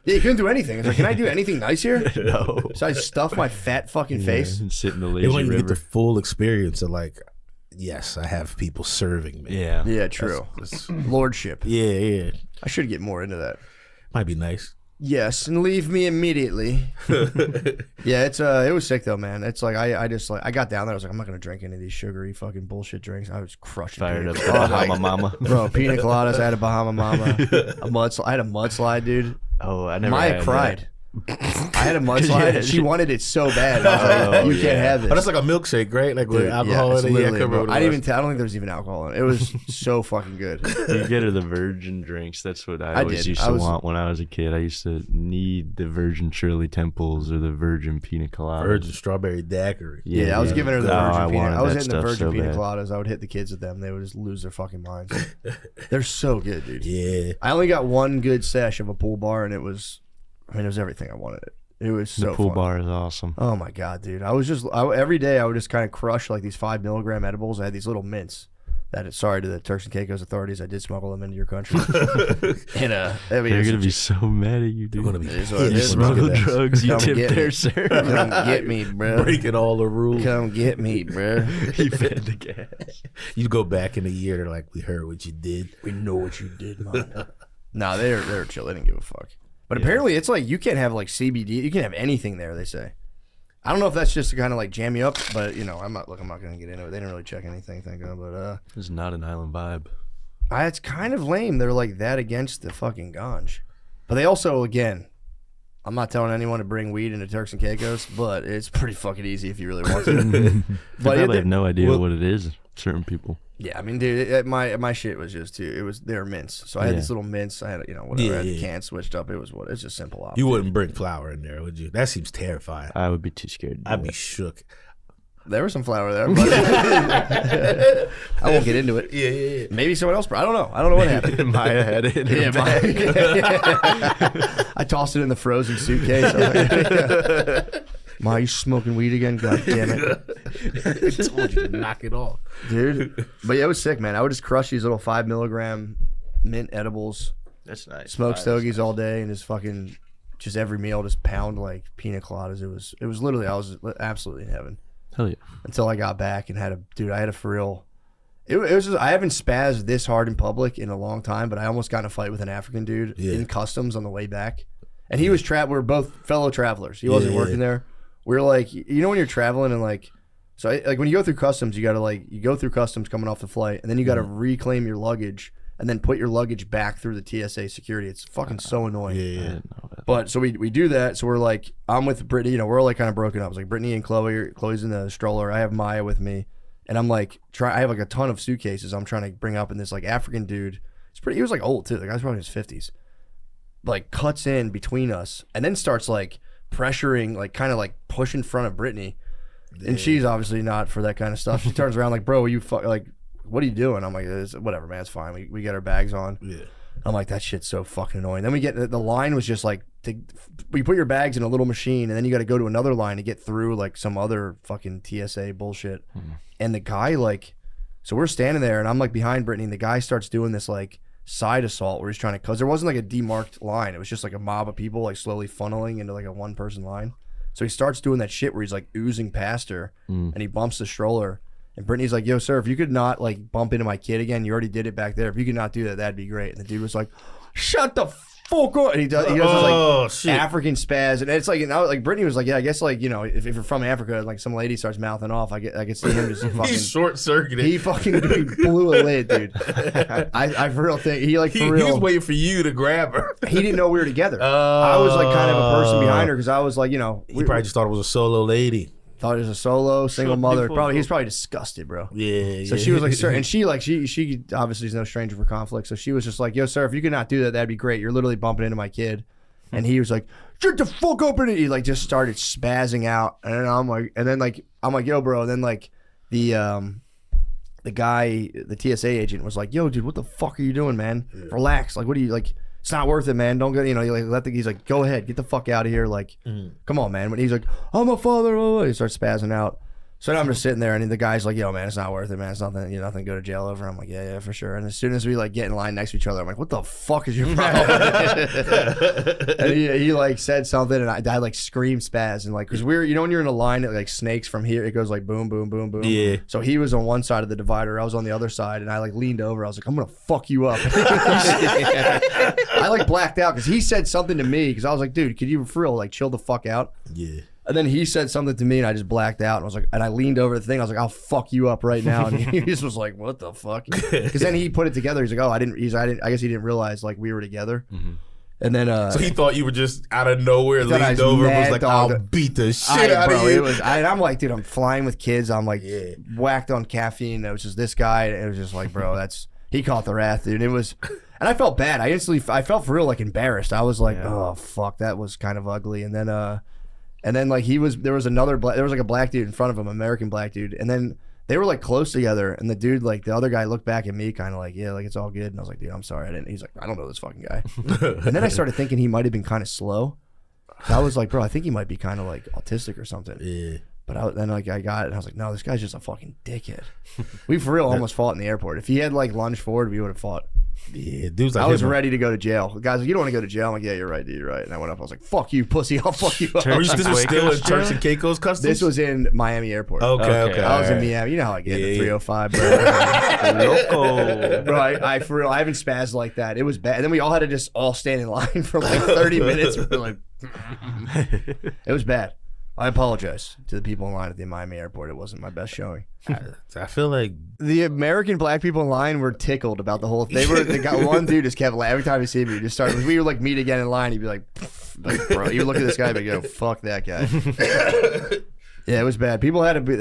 Yeah, you couldn't do anything. I was like, can I do anything nice here? No. So I stuffed my fat fucking face. And sit in the They lazy want you to get river. the full experience of like, yes, I have people serving me. Yeah. Yeah, true. Lordship. Yeah. I should get more into that. Might be nice. Yes, and leave me immediately. Yeah, it was sick though, man. It's like I just like I got down there. I was like, I'm not gonna drink any of these sugary fucking bullshit drinks. I was crushing. Fired pina up coladas. Bahama Mama. Bro, pina coladas. I had a Bahama Mama. I had a mudslide, dude. Oh, I never Maya had cried. that. I had a mudslide. And she wanted it so bad. I was like, you can't have this. Oh, that's like a milkshake, right? Like with alcohol it's in it. literally I don't think there's even alcohol in it. It was so fucking good. You get her the virgin drinks. That's what I always used to want when I was a kid. I used to need the virgin Shirley Temples or the virgin pina colada. Virgin strawberry daiquiri. Yeah, I was giving her the virgin pina. I was hitting the virgin so pina bad. coladas. I would hit the kids with them. They would just lose their fucking minds. They're so good, dude. Yeah. I only got one good sesh of a pool bar, and it was everything I wanted. It was so The pool fun. bar is awesome. Oh my god, dude! Every day I would just kind of crush like these 5 milligram edibles. I had these little mints. Sorry to the Turks and Caicos authorities, I did smuggle them into your country. And they're gonna be so mad at you, dude. They're gonna be You smuggle drugs, you tip their sir. Come get me, bro. breaking all the rules. Come get me, bro. He fed the gas. You go back in a year, they're like, we heard what you did. We know what you did, man. No, they're chill. They didn't give a fuck. But apparently, it's like you can't have like CBD. You can't have anything there. They say. I don't know if that's just to kind of like jam you up, but I'm not going to get into it. They didn't really check anything, thank God. But It's not an island vibe. it's kind of lame. They're like that against the fucking ganj. But they also, again, I'm not telling anyone to bring weed into Turks and Caicos, but it's pretty fucking easy if you really want to. They But probably have no idea what it is. Certain people. yeah, I mean, dude, my shit was just they were mints. So I had these little mints. I had whatever. I had the can switched up. It's just simple op. You wouldn't bring flour in there, would you? That seems terrifying. I would be too scared. I'd be shook. There was some flour there, but I won't get into it. Yeah. Maybe someone else. I don't know. I don't know what happened. Maya had it in her I tossed it in the frozen suitcase. Ma, you smoking weed again? God damn it. I told you to knock it off. Dude. But yeah, it was sick, man. I would just crush these little 5 milligram mint edibles, That's nice. smoke stogies all day, and just every meal, just pound like pina coladas. It was literally, I was absolutely in heaven. Hell yeah. Until I got back and I had a for real. It was just, I haven't spazzed this hard in public in a long time, but I almost got in a fight with an African dude in customs on the way back. And he was we were both fellow travelers. He wasn't working there. We were like, when you're traveling and like, so like when you go through customs, you got to you go through customs coming off the flight, and then you got to reclaim your luggage and then put your luggage back through the TSA security. It's fucking so annoying. I didn't know that. But so we do that. So we're like, I'm with Brittany. We're all like kind of broken up. It's like Brittany and Chloe. Chloe's in the stroller. I have Maya with me, and I'm like, I have like a ton of suitcases. I'm trying to bring up, and this like African dude. He was like old too. The guy's probably in his 50s. Like cuts in between us, and then starts like pressuring, like kind of like push in front of Brittany, and she's obviously not for that kind of stuff. She turns around like, bro, what are you doing? I'm like, whatever, man, it's fine. We get our bags on. Yeah. I'm like, that shit's so fucking annoying. Then we get the line was just like, we put your bags in a little machine, and then you got to go to another line to get through like some other fucking TSA bullshit. And the guy so we're standing there, and I'm like behind Brittany, and the guy starts doing this like side assault where he's trying to, because there wasn't like a demarked line. It was just like a mob of people like slowly funneling into like a 1-person line. So he starts doing that shit where he's like oozing past her, and he bumps the stroller. And Brittany's like, yo, sir, if you could not like bump into my kid again, you already did it back there. If you could not do that, that'd be great. And the dude was like, shut the fuck up. And he does this like African spaz. And it's like, like Brittany was like, yeah, I guess like, if you're from Africa, like some lady starts mouthing off, I could see him just fucking. He's short circuited. He fucking blew a lid, dude. I for real think he was waiting for you to grab her. He didn't know we were together. I was like kind of a person behind her because I was like, he probably just thought it was a solo lady. Thought it was a solo single mother. He's probably disgusted, bro. Yeah. So she was like, sir, and she obviously is no stranger for conflict. So she was just like, yo, sir, if you could not do that, that'd be great. You're literally bumping into my kid. And he was like, shut the fuck up, and he like just started spazzing out. And I'm like, yo, bro. And then like the guy, the TSA agent was like, yo, dude, what the fuck are you doing, man? Relax. Like, what are you like? It's not worth it, man. Don't go. He's like, go ahead, get the fuck out of here. Like, come on, man. But he's like, I'm a father. He starts spazzing out. So now I'm just sitting there, and the guy's like, yo, man, it's not worth it, man. It's nothing. Nothing to go to jail over. I'm like, yeah, for sure. And as soon as we like get in line next to each other, I'm like, what the fuck is your problem? And he like said something, and I like scream spaz, and like, because we're when you're in a line that like snakes from here, it goes like boom, boom, boom, boom. Yeah. So he was on one side of the divider, I was on the other side, and I like leaned over. I was like, I'm gonna fuck you up. I like blacked out because he said something to me because I was like, dude, could you for real like chill the fuck out? Yeah. And then he said something to me, and I just blacked out. And I was like, and I leaned over the thing. I was like, I'll fuck you up right now. And he just was like, what the fuck? Because then he put it together. He's like, oh, I guess he didn't realize like we were together. And then so he thought you were just out of nowhere, leaned over, and was like, "I'll beat the shit out of you." I'm like, dude, I'm flying with kids. I'm like, whacked on caffeine. It was just this guy. It was just like, bro, he caught the wrath, dude. It was, and I felt bad. I felt for real like embarrassed. I was like, oh fuck, that was kind of ugly. And then like there was like a black dude in front of him, American black dude, and then they were like close together, and the dude, like the other guy, looked back at me, kind of like, yeah, like it's all good. And I was like, dude, I'm sorry, I didn't. He's like, I don't know this fucking guy. And then I started thinking he might have been kind of slow. I was like, bro, I think he might be kind of like autistic or something. Yeah. But then like I got it, and I was like, no, this guy's just a fucking dickhead. We for real almost fought in the airport. If he had like lunged forward, we would have fought. Yeah, dude's like, I was ready to go to jail. The guy's like, you don't want to go to jail? I'm like, yeah, you're right, dude, you're right. And I went up, I was like, fuck you, pussy, I'll fuck you up. This was still in Turks and Caicos Customs? This was in Miami Airport. Okay. I was in Miami. You know how I get the 305, bro. Loco. Bro, I for real, I haven't spazzed like that. It was bad. And then we all had to just all stand in line for like 30 minutes. We're like, it was bad. I apologize to the people in line at the Miami airport. It wasn't my best showing. I feel like the American black people in line were tickled about the whole thing. One dude just kept laughing. Every time he see me, he just started. We would like meet again in line. He'd be like bro, you would look at this guy and go, fuck that guy. Yeah, it was bad. People had to be.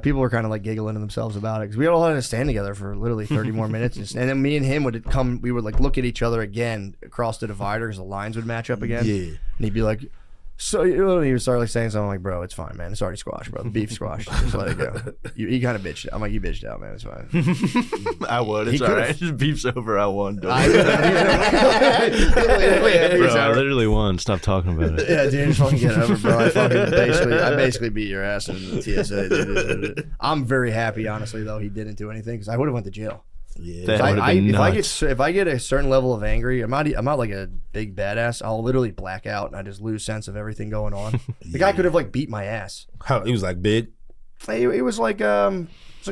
People were kind of like giggling to themselves about it because we all had to stand together for literally 30 more minutes, and then me and him would come. We would like look at each other again across the divider because the lines would match up again. Yeah, and he'd be like. So he would start like saying something like, "Bro, it's fine, man. It's already squashed, bro. The beef squashed. Just let it go." He kind of bitched. I'm like, "You bitched out, man. It's fine." I won. It's all right. Just beef's over. I won. Bro, I literally won. Stop talking about it. Yeah, dude, just fucking get it over, bro. I basically beat your ass in the TSA. Dude. I'm very happy, honestly, though he didn't do anything because I would have went to jail. Yeah, if I get a certain level of angry, I'm not like a big badass. I'll literally black out and I just lose sense of everything going on. The guy could have like beat my ass. How he was like big? He was like a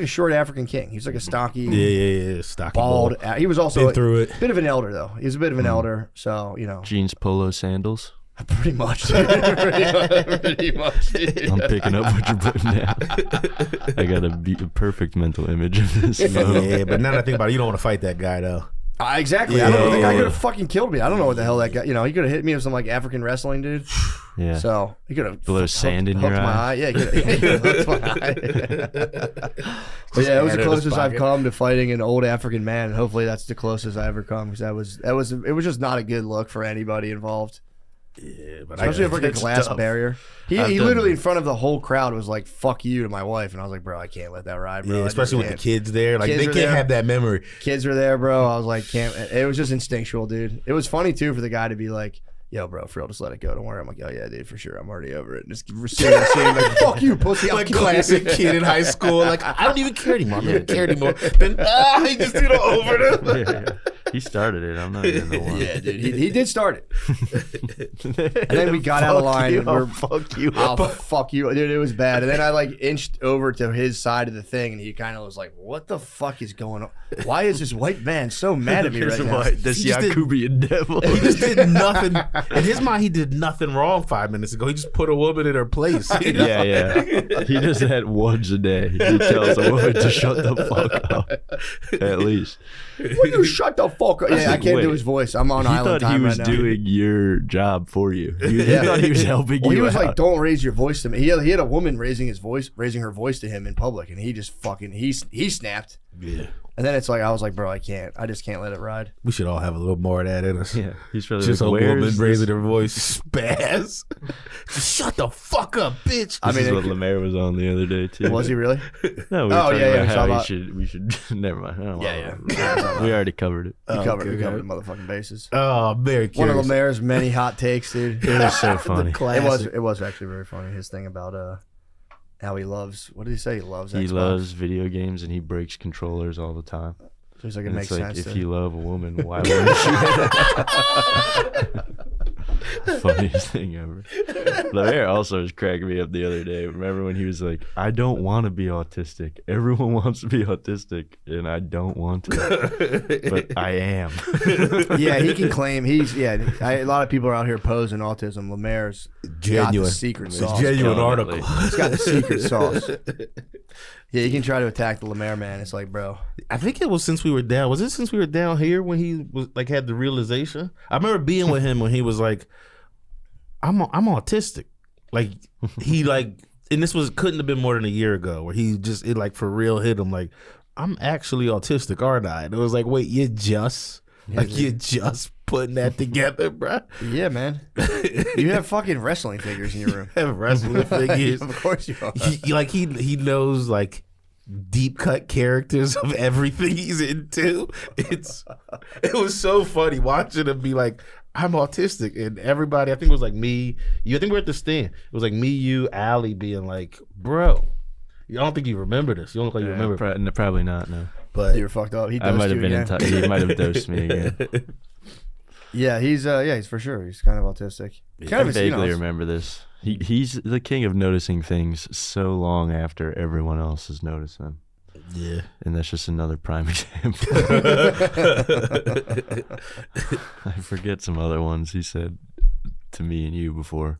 short African king. He was like a stocky, yeah, stocky, bald. He was also through it. Bit of an elder though. He was a bit of an elder, so you know. Jeans, polo, sandals. Pretty much. Pretty much. Dude. I'm picking up what you're putting down. I got a perfect mental image of this. Yeah, but now that I think about it, you don't want to fight that guy though. Exactly. Yeah. I don't know. The guy could have fucking killed me. I don't know what the hell that guy. You know, he could have hit me with some like African wrestling dude. Yeah. So he could have blow sand in your eye. Yeah, he could have hooked my eye. But yeah, it was the closest I've come to fighting an old African man, and hopefully that's the closest I ever come because it was just not a good look for anybody involved. Yeah, but especially if like a glass barrier. He literally in front of the whole crowd was like, "Fuck you" to my wife, and I was like, "Bro, I can't let that ride, bro." Yeah, especially with the kids there, like they can't have that memory. Kids were there, bro. I was like, "Can't." It was just instinctual, dude. It was funny too for the guy to be like, "Yo, bro, for real, just let it go. Don't worry." I'm like, "Oh yeah, dude, for sure. I'm already over it." Just receiving like, "Fuck you, pussy." Like classic kid in high school. Like I don't even care anymore. I don't care anymore. Then he just did it over them. Yeah. He started it. I'm not even the one. Yeah, dude. He did start it. And then we got out of line. Fuck you. I'll fuck you. Dude, it was bad. And then I like inched over to his side of the thing, and he kind of was like, "What the fuck is going on? Why is this white man so mad at me right now?" This Yakubian devil. He just did nothing. In his mind, he did nothing wrong 5 minutes ago. He just put a woman in her place. Yeah. He does that once a day. He tells a woman to shut the fuck up. At least. Will you shut the fuck up? Yeah, I can't do his voice. I'm on island time right now. He thought he was doing your job for you. He thought he was helping you. He was out. Like, "Don't raise your voice to me." He had a woman raising her voice to him in public, and he just fucking he snapped. Yeah. And then it's like I was like, "Bro, I just can't let it ride." We should all have a little more of that in us. Yeah, he's probably just like, a woman raising her voice, spaz. Shut the fuck up, bitch. This is what Lemaire was on the other day too. Was he really? No, we were talking about how we should. Never mind. We already covered it. We covered the motherfucking bases. Oh, very curious. One of Lemaire's many hot takes, dude. It was so funny. It was actually very funny. His thing about how he loves. What did he say? He loves Xbox. He loves video games and he breaks controllers all the time. So he's like, it makes sense. If you love a woman, why wouldn't you? Funniest thing ever. Lemaire also was cracking me up the other day. Remember when he was like, I don't want to be autistic. Everyone wants to be autistic, and I don't want to. But I am. Yeah, he can claim a lot of people are out here posing autism. Lemaire's got the secret sauce. Genuine article. He's got the secret sauce. Yeah, you can try to attack the Lemaire man. It's like, bro. I think it was since we were down. Was it since we were down here when he was like had the realization? I remember being with him when he was like, I'm autistic. Like he like, and this couldn't have been more than a year ago where he just it like for real hit him like, I'm actually autistic, aren't I? And it was like, wait, you're just putting that together, bro. Yeah, man. You have fucking wrestling figures in your room. Have wrestling figures. Of course you are. He knows like deep cut characters of everything he's into. It was so funny watching him be like, I'm autistic, and everybody, I think it was like me, you. I think we're at the stand. It was like me, you, Allie being like, bro. I don't think you remember this. You don't look like you remember. Probably not. No. But you were fucked up. I might have been in touch. He might have dosed me again. Yeah, he's for sure. He's kind of autistic. I vaguely remember this. He's the king of noticing things so long after everyone else has noticed them. Yeah, and that's just another prime example. I forget some other ones he said to me and you before,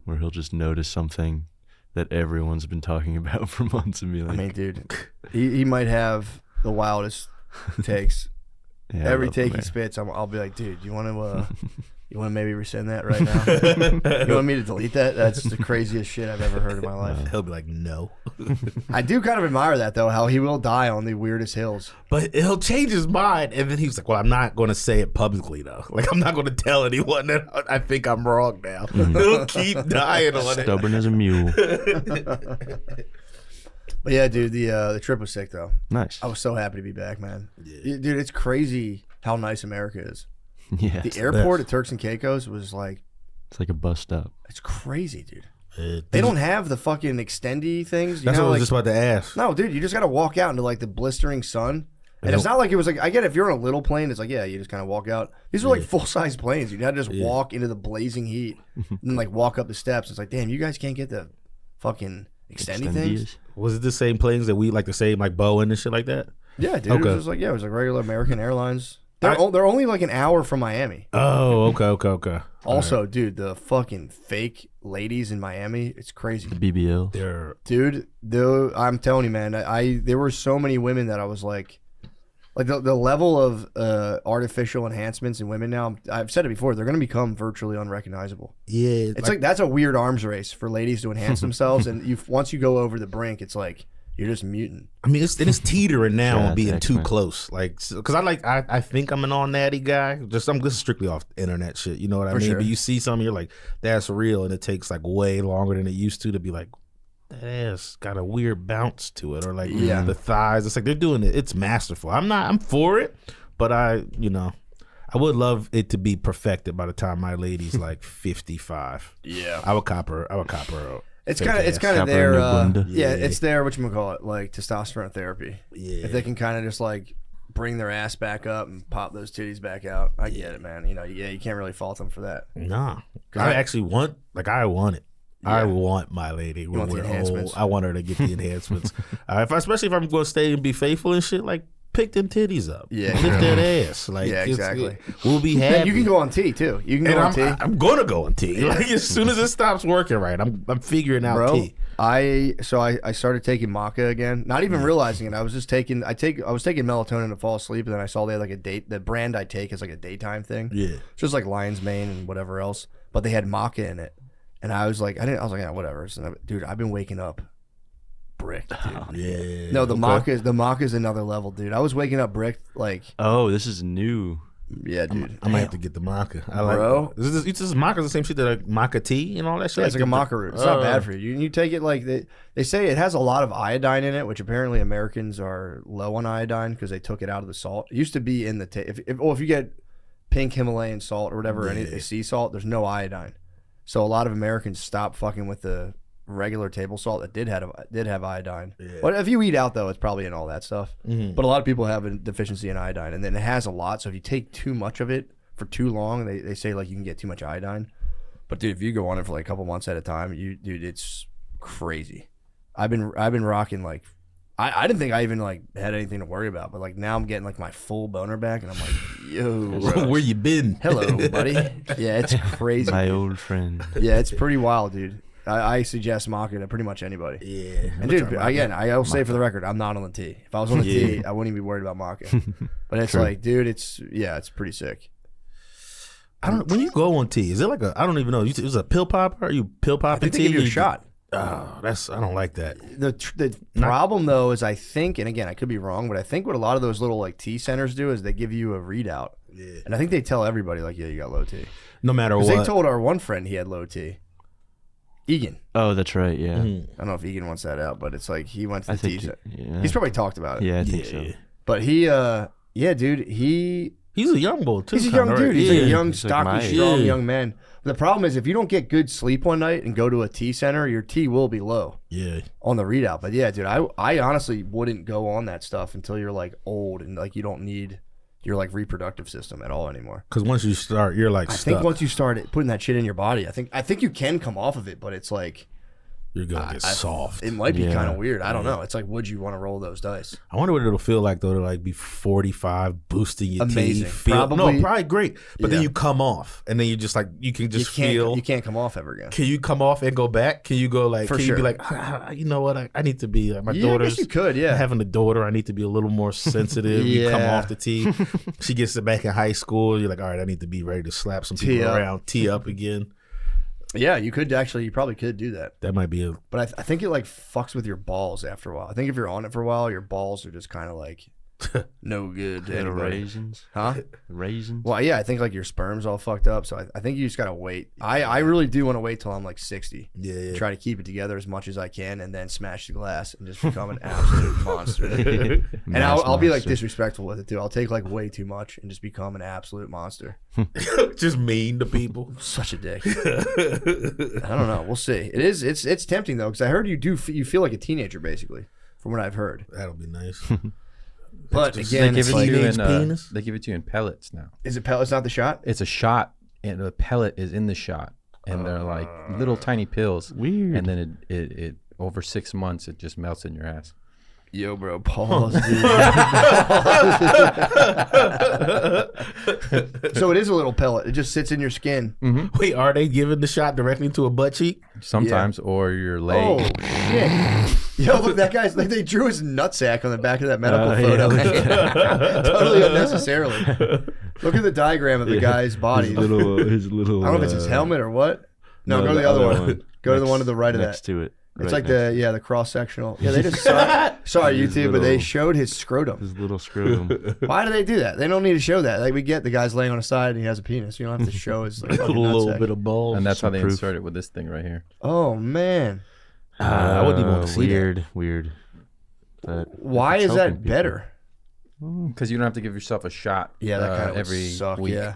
where he'll just notice something that everyone's been talking about for months and be like, I mean, dude, he might have the wildest takes. Yeah, every take he spits, I'll be like, dude, you want to maybe rescind that right now? You want me to delete that? That's the craziest shit I've ever heard in my life. He'll be like, no. I do kind of admire that though, how he will die on the weirdest hills. But he'll change his mind, and then he's like, well, I'm not going to say it publicly though. Like, I'm not going to tell anyone that I think I'm wrong now. He'll keep dying on it. Stubborn as a mule. But yeah, dude, the trip was sick though. Nice. I was so happy to be back, man. Yeah. Dude, it's crazy how nice America is. Yeah. The airport at Turks and Caicos was like, it's like a bus stop. It's crazy, dude. They don't have the fucking extendy things. That's what I was just about to ask. No, dude, you just got to walk out into like the blistering sun. And it's not like it was like, I get it, if you're on a little plane, it's like, yeah, you just kind of walk out. These are like full-size planes. You had to just walk into the blazing heat and then like walk up the steps. It's like, damn, you guys can't get the fucking extendy things? Was it the same planes that we like the same like Boeing and shit like that? Yeah, dude. Okay. It was like, it was like regular American Airlines. They're only like an hour from Miami. Oh, okay. Also, dude, the fucking fake ladies in Miami, it's crazy. The BBL. Dude, I'm telling you, man, there were so many women that I was like the level of artificial enhancements in women now, I've said it before, they're going to become virtually unrecognizable. Yeah. It's like that's a weird arms race for ladies to enhance themselves, and once you go over the brink, it's like you're just mutant. I mean, it's teetering now on being too close. Like, because I think I'm an all natty guy. I'm just strictly off internet shit. You know what I mean? Sure. But you see something, you're like, that's real, and it takes like way longer than it used to be like, that ass got a weird bounce to it, or like the thighs. It's like they're doing it. It's masterful. I'm for it, but I would love it to be perfected by the time my lady's like 55. Yeah, I would cop her. It's kind of their it's their whatchamacallit, like testosterone therapy. Yeah, if they can kind of just like bring their ass back up and pop those titties back out, I get it, man. You know, you can't really fault them for that. Nah, I actually want it. Yeah. I want my lady. You want the enhancements? I want her to get the enhancements. Especially if I'm going to stay and be faithful and shit, like pick them titties up. Yeah. Lift that ass. Like, yeah, exactly. We'll be happy. And you can go on T too. You can go on T. I'm going to go on T. Yeah. Like, as soon as it stops working right, I'm figuring out T. I started taking maca again, not even realizing it. I was just taking melatonin to fall asleep, and then I saw they had like the brand I take is like a daytime thing. Yeah. It's just like lion's mane and whatever else, but they had maca in it. And I was like, yeah, whatever. So, dude, I've been waking up bricked, dude. Oh, yeah. No, the maca is another level, dude. I was waking up bricked, like. Oh, this is new. Yeah, dude. I might have to get the maca. Bro. This maca the same shit that like maca tea and all that shit? Yeah, it's like a maca root. It's not bad for you. You take it like, they say it has a lot of iodine in it, which apparently Americans are low on iodine because they took it out of the salt. It used to be in the, if you get pink Himalayan salt or whatever, any sea salt, there's no iodine. So a lot of Americans stopped fucking with the regular table salt that did have iodine. Yeah. But if you eat out though, it's probably in all that stuff. Mm-hmm. But a lot of people have a deficiency in iodine, and then it has a lot. So if you take too much of it, for too long. They say like you can get too much iodine. But dude, if you go on it for like a couple months at a time, dude, it's crazy. I've been rocking like I didn't think I even like had anything to worry about, but like now I'm getting like my full boner back, and I'm like, yo, bro. Where you been? Hello, buddy. Yeah, it's crazy. My old friend. Yeah, it's pretty wild, dude. I suggest Maka to pretty much anybody. Yeah. And dude, again, I'll say for the record, I'm not on the T. If I was on the T, I wouldn't even be worried about Maka. But it's like, dude, it's pretty sick. When you go on T, is it like I don't even know. It was a pill popper? Are you pill popping I think T? they give you a shot. Oh, I don't like that. The problem though is I think, and again I could be wrong, but I think what a lot of those little like T centers do is they give you a readout. Yeah. And I think they tell everybody like, yeah, you got low T. No matter what. They told our one friend he had low T. Egan. Oh, that's right. Yeah. I don't know if Egan wants that out, but it's like he went to the T center. Yeah. He's probably talked about it. Yeah, I think so. But he, dude, he's a young boy too. He's a young dude. Right? He's yeah. like a young, He's stocky, like strong young man. The problem is if you don't get good sleep one night and go to a T center, your T will be low. Yeah. On the readout. But yeah, dude, I honestly wouldn't go on that stuff until you're like old and like you don't need your like reproductive system at all anymore. Because once you start, you're like I stuck. think once you start putting that shit in your body, I think you can come off of it, but it's like you're gonna get soft. It might be kind of weird. I don't know. It's like, would you want to roll those dice? I wonder what it'll feel like though to like be 45, boosting your Amazing. teeth. Probably great. But then you come off, and then you just like you can't come off ever again. Can you come off and go back? Can you go like? For can sure. you be like, you know what? I need to be like my daughter's. I guess you could. Yeah. Having a daughter, I need to be a little more sensitive. You come off the tee. She gets it back in high school. You're like, all right, I need to be ready to slap some people around, tee up again. Yeah, you probably could do that. That might be a. But I think it like fucks with your balls after a while. I think if you're on it for a while, your balls are just kind of like no good to anybody. Raisins? Huh? Raisins? Well, yeah, I think like your sperm's all fucked up. So I think you just gotta wait. I really do want to wait till I'm like 60. Yeah. Try to keep it together as much as I can, and then smash the glass and just become an absolute monster. And I'll be like disrespectful with it too. I'll take like way too much and just become an absolute monster. Just mean to people. Such a dick. I don't know. We'll see. It's tempting though, because I heard you feel like a teenager basically, from what I've heard. That'll be nice. But again, they give it to you in penis? they give it to you in pellets now. Is it pellets, not the shot? It's a shot, and the pellet is in the shot, and they're like little tiny pills. Weird. And then it over 6 months it just melts in your ass. Yo, bro, pause, dude. So it is a little pellet. It just sits in your skin. Mm-hmm. Wait, are they giving the shot directly to a butt cheek? Sometimes, or your leg. Oh shit! Yo, look, that guy's like they drew his nutsack on the back of that medical photo. Totally unnecessarily. Look at the diagram of the guy's body. His little. I don't know if it's his helmet or what. No, go to the other one. Go to the one to the right of that. Next to it. It's like the cross sectional. Yeah, they just sorry YouTube, but they showed his scrotum. His little scrotum. Why do they do that? They don't need to show that. Like we get the guy's laying on his side and he has a penis. You don't have to show his like, A little bit of balls. And that's how they proof. insert it with this thing right here. Oh man, I wouldn't even want to see that. Weird. But why it's is that helping people. better? Because you don't have to give yourself a shot. Yeah, that kind of every suck. week. Yeah.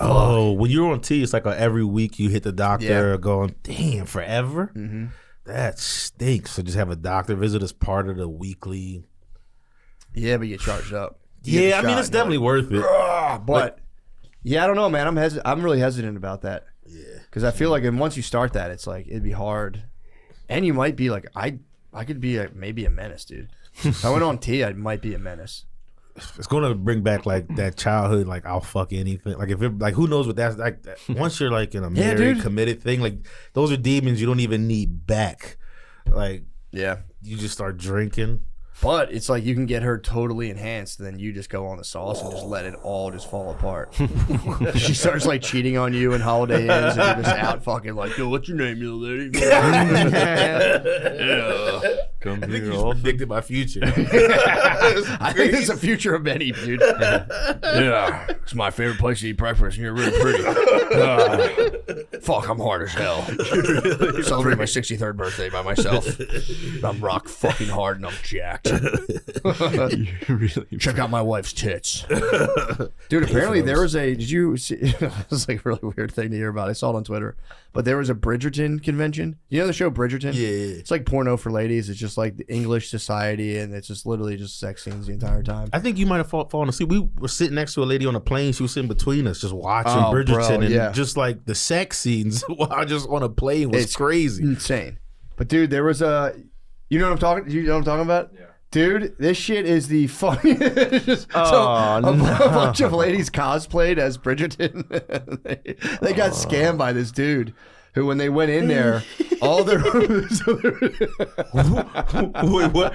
Oh, when you're on T, it's like every week you hit the doctor going, damn, forever? Mm-hmm. That stinks. So just have a doctor visit as part of the weekly. Yeah, but you get charged up. You Yeah, get I the mean, shot it's and you're definitely worth it. like, but yeah, I don't know, man. I'm really hesitant about that. Yeah. Because I feel like once you start that, it's like it'd be hard, and you might be like I could be maybe a menace, dude. If I went on T, I might be a menace. It's going to bring back like that childhood, like I'll fuck anything. Like if it, like who knows what that's like. Once you're like in a married, committed thing, like those are demons you don't even need back. Like Yeah. you just start drinking. But it's like you can get her totally enhanced, and then you just go on the sauce and just let it all just fall apart. She starts like cheating on you in Holiday Inns, and you're just out fucking like, yo, what's your name, little lady? Yeah. Come I think here you all just predicted my future. I think there's a future of many, dude. Yeah, it's my favorite place to eat breakfast, and you're really pretty. Fuck, I'm hard as hell. Celebrating my 63rd birthday by myself. I'm rock fucking hard, and I'm jacked. really Check out my wife's tits. Dude, apparently there was did you see, it was like a really weird thing to hear about. I saw it on Twitter. but there was a Bridgerton convention. You know the show Bridgerton? Yeah. It's like porno for ladies. It's just like the English society, and it's just literally just sex scenes the entire time. I think you might have fallen asleep. We were sitting next to a lady on a plane. She was sitting between us, just watching Bridgerton, and just like the sex scenes while just on a plane was crazy, insane. But dude, there was a, you know what I'm talking about? Yeah. Dude, this shit is the funniest. A bunch of ladies cosplayed as Bridgerton. they got scammed by this dude who, when they went in there, all their wait, what?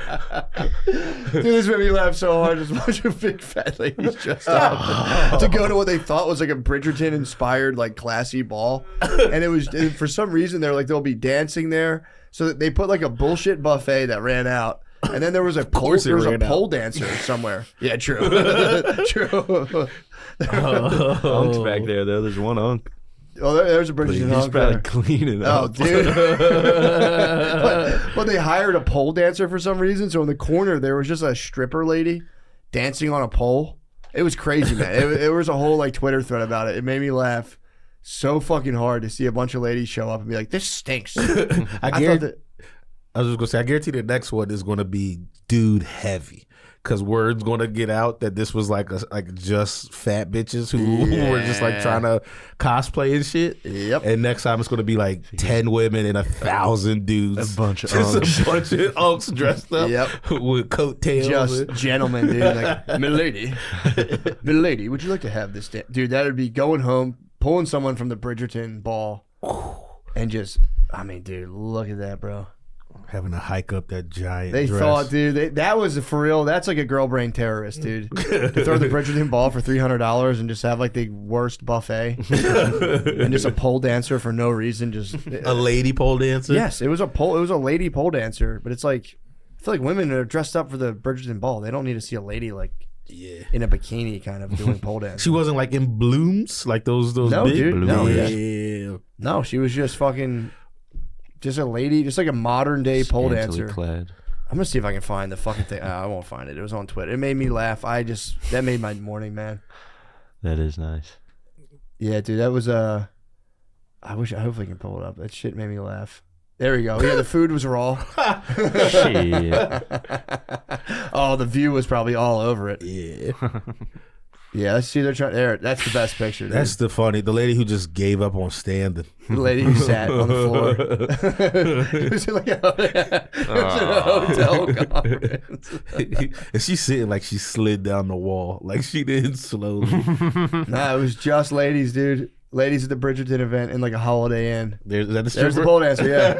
Dude, this made me laugh so hard. Just a bunch of big fat ladies dressed up to go to what they thought was like a Bridgerton inspired like classy ball, and it was for some reason they're like they'll be dancing there. So they put like a bullshit buffet that ran out. And then there was a pole dancer somewhere. Yeah, true. True. Unc's back there, though. There's one Unk. Oh, there's a British Unk. He's probably cleaning up. Oh, dude. but they hired a pole dancer for some reason. So in the corner, there was just a stripper lady dancing on a pole. It was crazy, man. It was a whole like Twitter thread about it. It made me laugh so fucking hard to see a bunch of ladies show up and be like, this stinks. I was just gonna say, I guarantee the next one is gonna be dude heavy, because word's gonna get out that this was like just fat bitches who were just like trying to cosplay and shit. Yep. And next time it's gonna be like 10 women and 1,000 dudes. A bunch of just a bunch of unks dressed up. With coattails. Just gentlemen, dude. Like, milady, would you like to have this? Dude, that would be going home, pulling someone from the Bridgerton ball, and just, I mean, dude, look at that, bro. Having to hike up that giant They dress. thought, dude, that was for real. That's like a girl brain terrorist, dude. To throw the Bridgerton ball for $300 and just have like the worst buffet and just a pole dancer for no reason. Just a lady pole dancer. Yes, it was a lady pole dancer. But it's like, I feel like women are dressed up for the Bridgerton ball. They don't need to see a lady like in a bikini kind of doing pole dance. She wasn't like in blooms, like those no, big dude, blooms. No, she was just fucking. Just a lady, just like a modern day pole dancer. Clad. I'm gonna see if I can find the fucking thing. I won't find it. It was on Twitter. It made me laugh. That made my morning, man. That is nice. Yeah, dude, that was I hopefully I can pull it up. That shit made me laugh. There we go. Yeah, the food was raw. Shit. Oh, the view was probably all over it. Yeah. Yeah, let's see. They're trying. There, that's the best picture. Dude. That's the lady who just gave up on standing. The lady who sat on the floor. It was like a hotel conference. And she's sitting like she slid down the wall, like she did slowly. Nah, it was just ladies, dude. Ladies at the Bridgerton event in like a Holiday Inn. There's the pole dancer, yeah.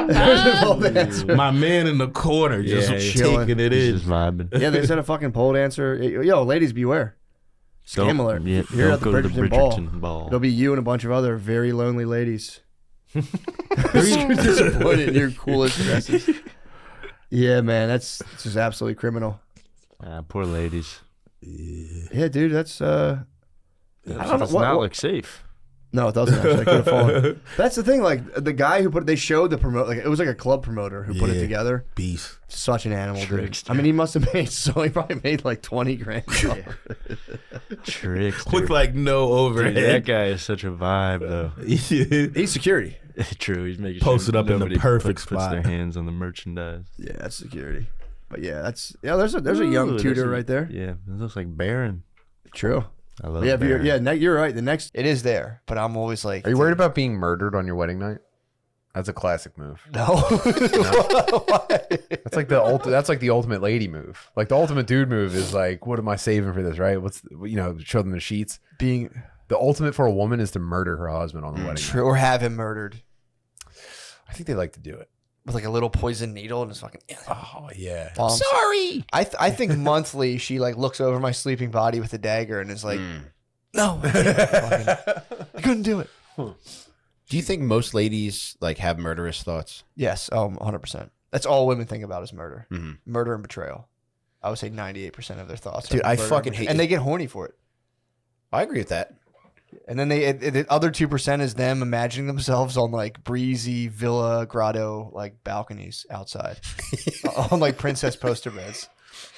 There's the pole dancer. My man in the corner just taking it in. Just vibing. Yeah, they said a fucking pole dancer. Yo, ladies, beware. Scam alert. Yeah, You're at the go to Bridgerton ball. It'll be you and a bunch of other very lonely ladies. Very disappointed in your coolest dresses. Yeah, man, it's just absolutely criminal. Poor ladies. Yeah, dude, that's I don't know. It's not like safe. No, it doesn't actually. I could have fallen. That's the thing. Like the guy who they showed the promote. Like it was like a club promoter who put it together. Beast. Such an animal, dude. I mean, he must have made. So he probably made like 20 grand. Trickster. With like no overhead. Dude, that guy is such a vibe, though. He's security. True. He's making posted sure up in the perfect spot. Puts their hands on the merchandise. Yeah, that's security. But yeah, there's a young tutor right there. Yeah, it looks like Baron. True. I love Baron. You're right. The next it is there, but I'm always like, are you worried about being murdered on your wedding night? That's a classic move. No. That's like the ultimate lady move. Like the ultimate dude move is like, what am I saving for this, right? Show them the sheets. Being the ultimate for a woman is to murder her husband on the wedding night. Or have him murdered. I think they like to do it. With like a little poison needle and it's fucking. Oh yeah. I'm sorry. I think monthly she like looks over my sleeping body with a dagger and is like, no, I couldn't do it. Do you think most ladies like have murderous thoughts? Yes, 100%. That's all women think about is murder, murder and betrayal. I would say 98% of their thoughts. Dude, I fucking hate it, and they get horny for it. I agree with that. And then the other 2% is them imagining themselves on like breezy villa grotto like balconies outside on like princess poster beds.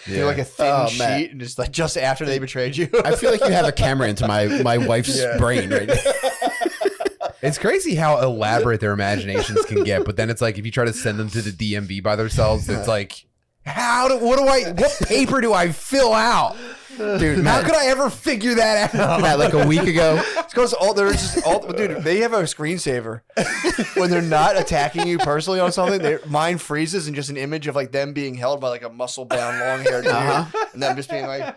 Yeah. Do like a thin sheet and just after they betrayed you. I feel like you have a camera into my wife's brain right now. It's crazy how elaborate their imaginations can get, but then it's like if you try to send them to the DMV by themselves, it's like, what paper do I fill out? Dude, How could I ever figure that out? Matt, like a week ago. It's because dude, they have a screensaver. When they're not attacking you personally on something, their mind freezes and just an image of like them being held by like a muscle-bound, long-haired dude. And them just being like...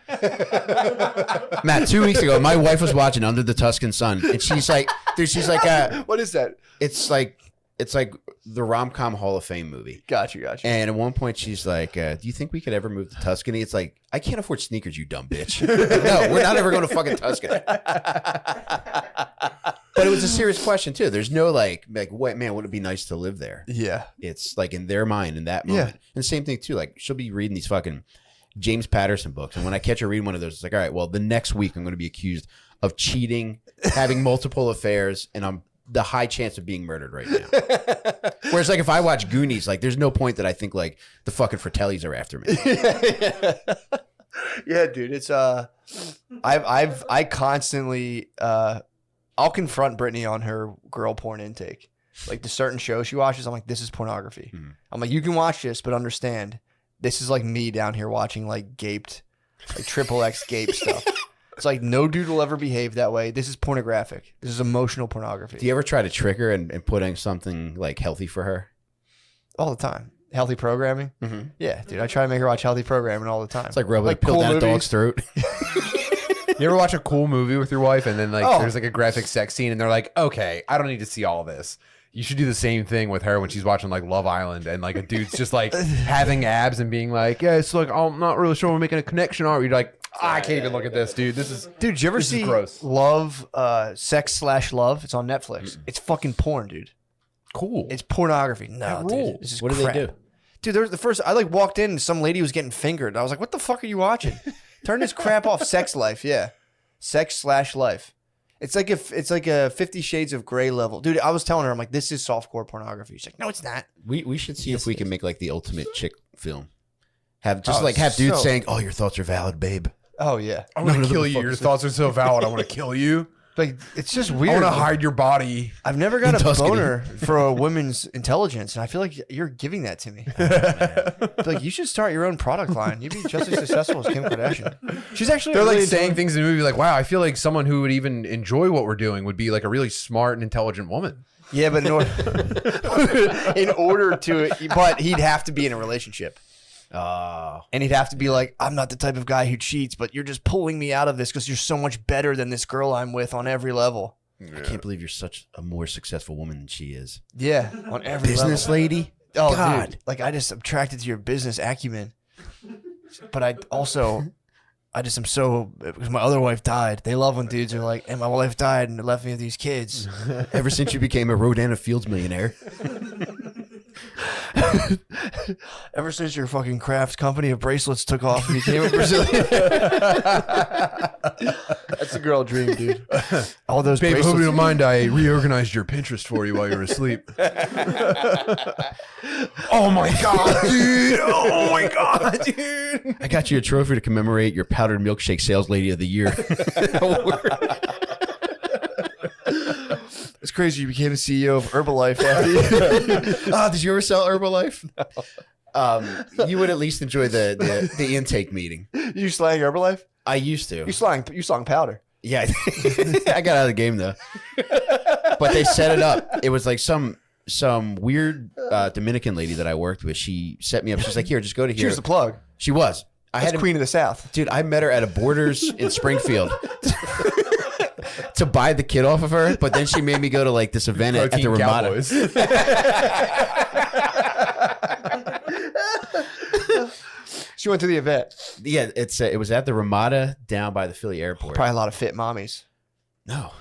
Matt, 2 weeks ago, my wife was watching Under the Tuscan Sun, and she's like, what is that? it's like the rom-com Hall of Fame movie. Gotcha. And at one point, she's like, do you think we could ever move to Tuscany? It's like, I can't afford sneakers, you dumb bitch. No, we're not ever going to fucking Tuscany. But it was a serious question, too. There's no like, what, man, would it be nice to live there? Yeah. It's like in their mind in that moment. Yeah. And same thing, too. Like, she'll be reading these fucking James Patterson books. And when I catch her reading one of those, it's like, all right, well, the next week I'm going to be accused of cheating, having multiple affairs, and I'm the high chance of being murdered right now. Whereas, like, if I watch Goonies, like, there's no point that I think, like, the fucking Fratellis are after me. Yeah, dude. It's I constantly I'll confront Brittany on her girl porn intake. Like the certain shows she watches, I'm like, this is pornography. Mm-hmm. I'm like, you can watch this, but understand, this is like me down here watching like gaped, like XXX gape stuff. It's like no dude will ever behave that way. This is pornographic. This is emotional pornography. Do you ever try to trick her and put in something like healthy for her? All the time. Healthy programming? Mm-hmm. Yeah, dude. I try to make her watch healthy programming all the time. It's like rubbing Like a pill cool down a movies. dog's throat. You ever watch a cool movie with your wife and then like Oh. there's like a graphic sex scene and they're like, okay, I don't need to see all this. You should do the same thing with her when she's watching like Love Island and like a dude's just like having abs and being like, yeah, it's like, I'm not really sure we're making a connection, are we? You're like, I can't even look at this, dude. This is, Dude, did you ever this is see gross. Love, Sex/Love? It's on Netflix. It's fucking porn, dude. cool. It's pornography. No, dude. rules. This is What do crap. they do? Dude, there's the first. I like walked in and some lady was getting fingered. I was like, "What the fuck are you watching? Turn this crap off." Sex Life, yeah, Sex/Life. It's like a 50 Shades of Grey level, dude. I was telling her, I'm like, "This is softcore pornography." She's like, "No, it's not." We should see if we can make like the ultimate chick film. Have just Oh, like have dudes so- saying, "Oh, your thoughts are valid, babe." Oh yeah, I'm gonna None of kill the you. fuck Your is thoughts are so valid. I want to kill you. like it's just I weird. want to hide your body. I've never got In a Tuscany. boner for a woman's intelligence, and I feel like you're giving that to me. Like you should start your own product line. You'd be just as successful as Kim Kardashian. She's actually They're like really saying enjoying- things in the movie like, wow, I feel like someone who would even enjoy what we're doing would be like a really smart and intelligent woman. Yeah, but but he'd have to be in a relationship. And he'd have to be like, I'm not the type of guy who cheats, but you're just pulling me out of this because you're so much better than this girl I'm with on every level. I can't believe you're such a more successful woman than she is. Yeah, on every Business level. lady. Oh, God. dude. Like, I just attracted to your business acumen. But I just am so, because my other wife died. They love when dudes are like, and my wife died and left me with these kids. Ever since you became a Rodana Fields millionaire. Ever since your fucking craft company of bracelets took off and became a Brazilian. That's the girl dream, dude. All those Babe, hope bracelets. you don't mind. I reorganized your Pinterest for you while you were asleep. Oh my god, dude! Oh my god, dude! I got you a trophy to commemorate your powdered milkshake sales lady of the year. It's crazy you became the CEO of Herbalife after Did you ever sell Herbalife? No. You would at least enjoy the intake meeting. you slang Herbalife? I used to. You slang powder. Yeah, I got out of the game though. But they set it up. It was like some weird Dominican lady that I worked with. She set me up. She's like, "Here, just go to here." Here's the plug. She was. I That's had Queen of the South. dude. I met her at a Borders in Springfield to buy the kid off of her. But then she made me go to like this event at the Protein Ramada. Cowboys. She went to the event. Yeah, it was at the Ramada down by the Philly airport. Probably a lot of fit mommies. No,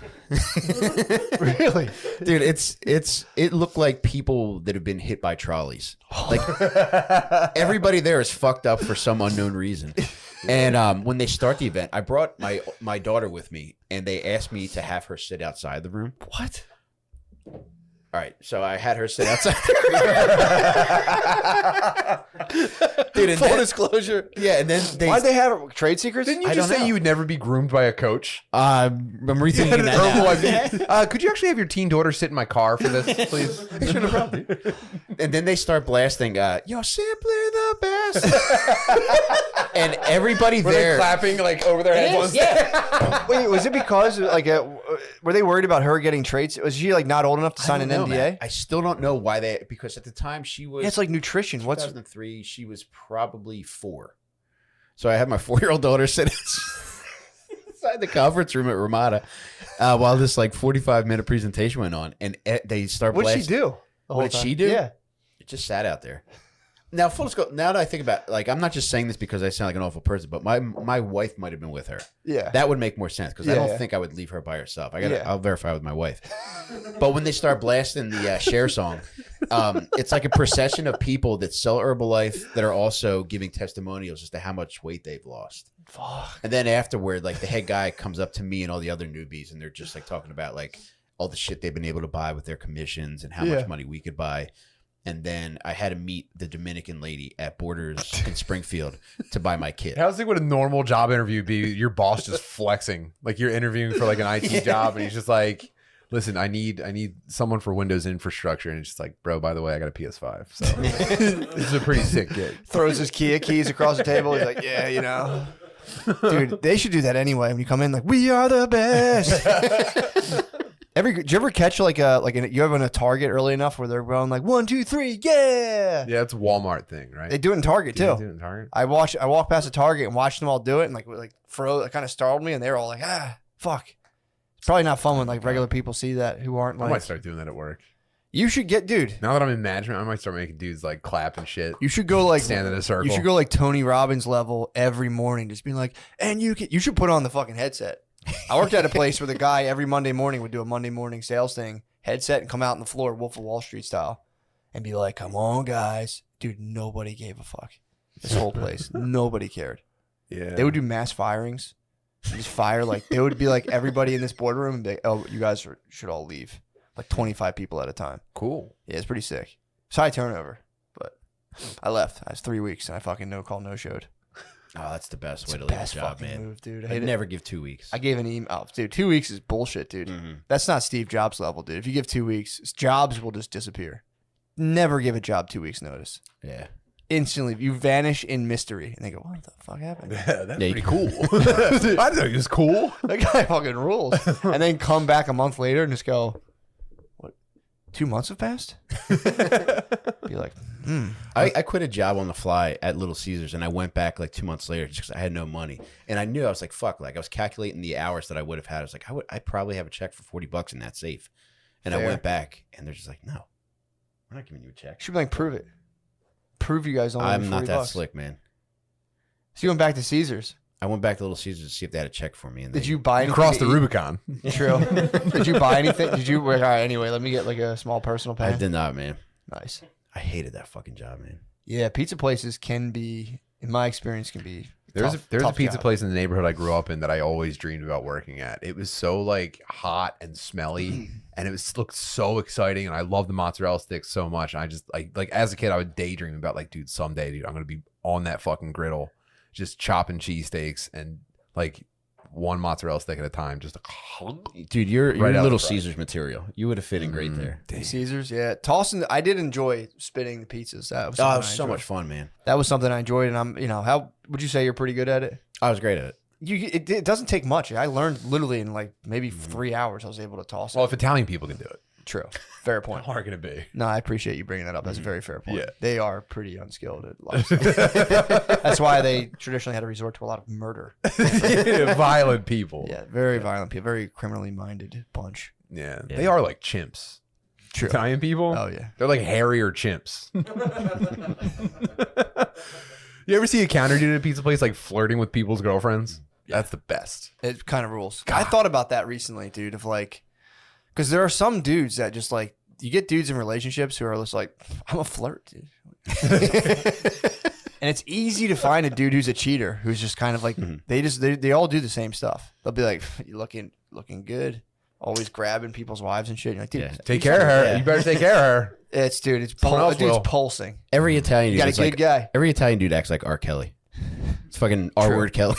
Really? dude, it looked like people that have been hit by trolleys. Like everybody there is fucked up for some unknown reason. And when they start the event, I brought my daughter with me, and they asked me to have her sit outside the room. What? All right, so I had her sit outside. Dude, Full disclosure. Yeah, and then Why'd they have trade secrets? Didn't you I just don't say know. you would never be groomed by a coach? I'm rethinking that now. Could you actually have your teen daughter sit in my car for this, please? And then they start blasting, "You're simply the best," and everybody Were they there clapping like over their heads? Yeah. Wait, was it because like were they worried about her getting trades? Was she like not old enough to sign an NDA? Man. I still don't know why they, because at the time she was. Yeah, it's like nutrition. What's 2003? She was probably 4. So I had my 4-year-old daughter sit inside the conference room at Ramada while this like 45-minute presentation went on, and they start. What'd she do? What did she do? Yeah, it just sat out there. Now, full disclosure, now that I think about it, like, I'm not just saying this because I sound like an awful person, but my wife might have been with her. yeah. That would make more sense because I Yeah. don't think I would leave her by herself. Yeah. I'll verify with my wife. But when they start blasting the Cher song, it's like a procession of people that sell Herbalife that are also giving testimonials as to how much weight they've lost. Fuck. And then afterward, like the head guy comes up to me and all the other newbies, and they're just like talking about like all the shit they've been able to buy with their commissions and how much money we could buy. And then I had to meet the Dominican lady at Borders in Springfield to buy my kit. How's it would a normal job interview be? Your boss just flexing, like you're interviewing for like an IT job, and he's just like, "Listen, I need someone for Windows infrastructure," and it's just like, "Bro, by the way, I got a PS5, so this is a pretty sick gig." Throws his Kia keys across the table. He's like, yeah, you know. Dude, they should do that anyway. When you come in, like, we are the best. Did you ever catch you ever in a Target early enough where they're going like 1, 2, 3, yeah? Yeah, it's a Walmart thing, right? They do it in Target Do they too. do it in Target? I walked past a Target and watched them all do it, and like it kind of startled me, and they were all like, fuck. It's probably not fun when like regular people see that who aren't I might like. start doing that at work. You should get, dude. Now that I'm in management, I might start making dudes like clap and shit. You should go like Stand in a circle. You should go like Tony Robbins level every morning, just being like, and you should put on the fucking headset. I worked at a place where the guy every Monday morning would do a Monday morning sales thing, headset, and come out on the floor, Wolf of Wall Street style, and be like, "Come on, guys, dude." Nobody gave a fuck. This whole place, nobody cared. Yeah, They would do mass firings, just fire like they would be like everybody in this boardroom and be like, "Oh, you guys should all leave." Like 25 people at a time. cool. Yeah, it's pretty sick. It's high turnover, but I left. I was 3 weeks and I fucking no showed. Oh, that's the best It's way the to leave a best job, fucking man. move, dude. I I'd hate it. never give 2 weeks. I gave an email. Oh, dude, 2 weeks is bullshit, dude. Mhm. That's not Steve Jobs level, dude. If you give 2 weeks, jobs will just disappear. Never give a job 2 weeks notice. Yeah. Instantly, you vanish in mystery, and they go, "What the fuck happened?" Yeah, that's Yeah, pretty cool. I didn't know he was cool. That guy fucking rules. And then come back a month later and just go, "What? 2 months have passed?" Be like, I quit a job on the fly at Little Caesars, and I went back like 2 months later just because I had no money. And I knew, I was like, fuck, like I was calculating the hours that I would have had. I was like, I'd probably have a check for $40 in that safe. And Fair. I went back, and they're just like, no, we're not giving you a check. should be like, prove it. Prove you guys only. I'm not that $40. slick, man. So you went back to Caesars. I went back to Little Caesars to see if they had a check for me. And Did they- you buy anything? Cross to the eat? Rubicon. True. Did you buy anything? Did you? All right. Anyway, let me get like a small personal I pay. did not, man. Nice. I hated that fucking job, man. Yeah, pizza places can be, in my experience, can be. There's tough, a tough pizza job. place in the neighborhood I grew up in that I always dreamed about working at. It was so like hot and smelly, and it looked so exciting. And I love the mozzarella sticks so much. And I just like as a kid, I would daydream about like, dude, someday, dude, I'm gonna be on that fucking griddle, just chopping cheesesteaks and like one mozzarella stick at a time. Just Dude, you're Right out Little the front. Caesars material. You would have fit in great there. Caesars, yeah. Tossing. I did enjoy spitting the pizzas. That was Oh, something it was I so enjoyed. much fun, man. That was something I enjoyed, and how would you say you're pretty good at it? I was great at it. It doesn't take much. I learned literally in like maybe 3 hours. I was able to toss well, it. if Italian people can do it, True. Fair point. how hard can it be? No, I appreciate you bringing that up. That's a very fair point. Yeah. They are pretty unskilled at a lot of stuff. That's why they traditionally had to resort to a lot of murder. Violent people. Yeah, very violent people, very criminally minded bunch. Yeah, they are like chimps. True. Italian people. Oh yeah. They're like hairier chimps. You ever see a counter dude at a pizza place like flirting with people's girlfriends? That's the best. It kind of rules. I thought about that recently, dude, of like, because there are some dudes that just like, you get dudes in relationships who are just like, I'm a flirt, dude. And it's easy to find a dude who's a cheater, who's just kind of like, they all do the same stuff. They'll be like, you looking good. always grabbing people's wives and shit. You're like, dude, take care of her. You better take care of her. It's dude, it's pulsing. Every Italian You got a dude good guy. Every Italian dude acts like R. Kelly. It's fucking R word Kelly.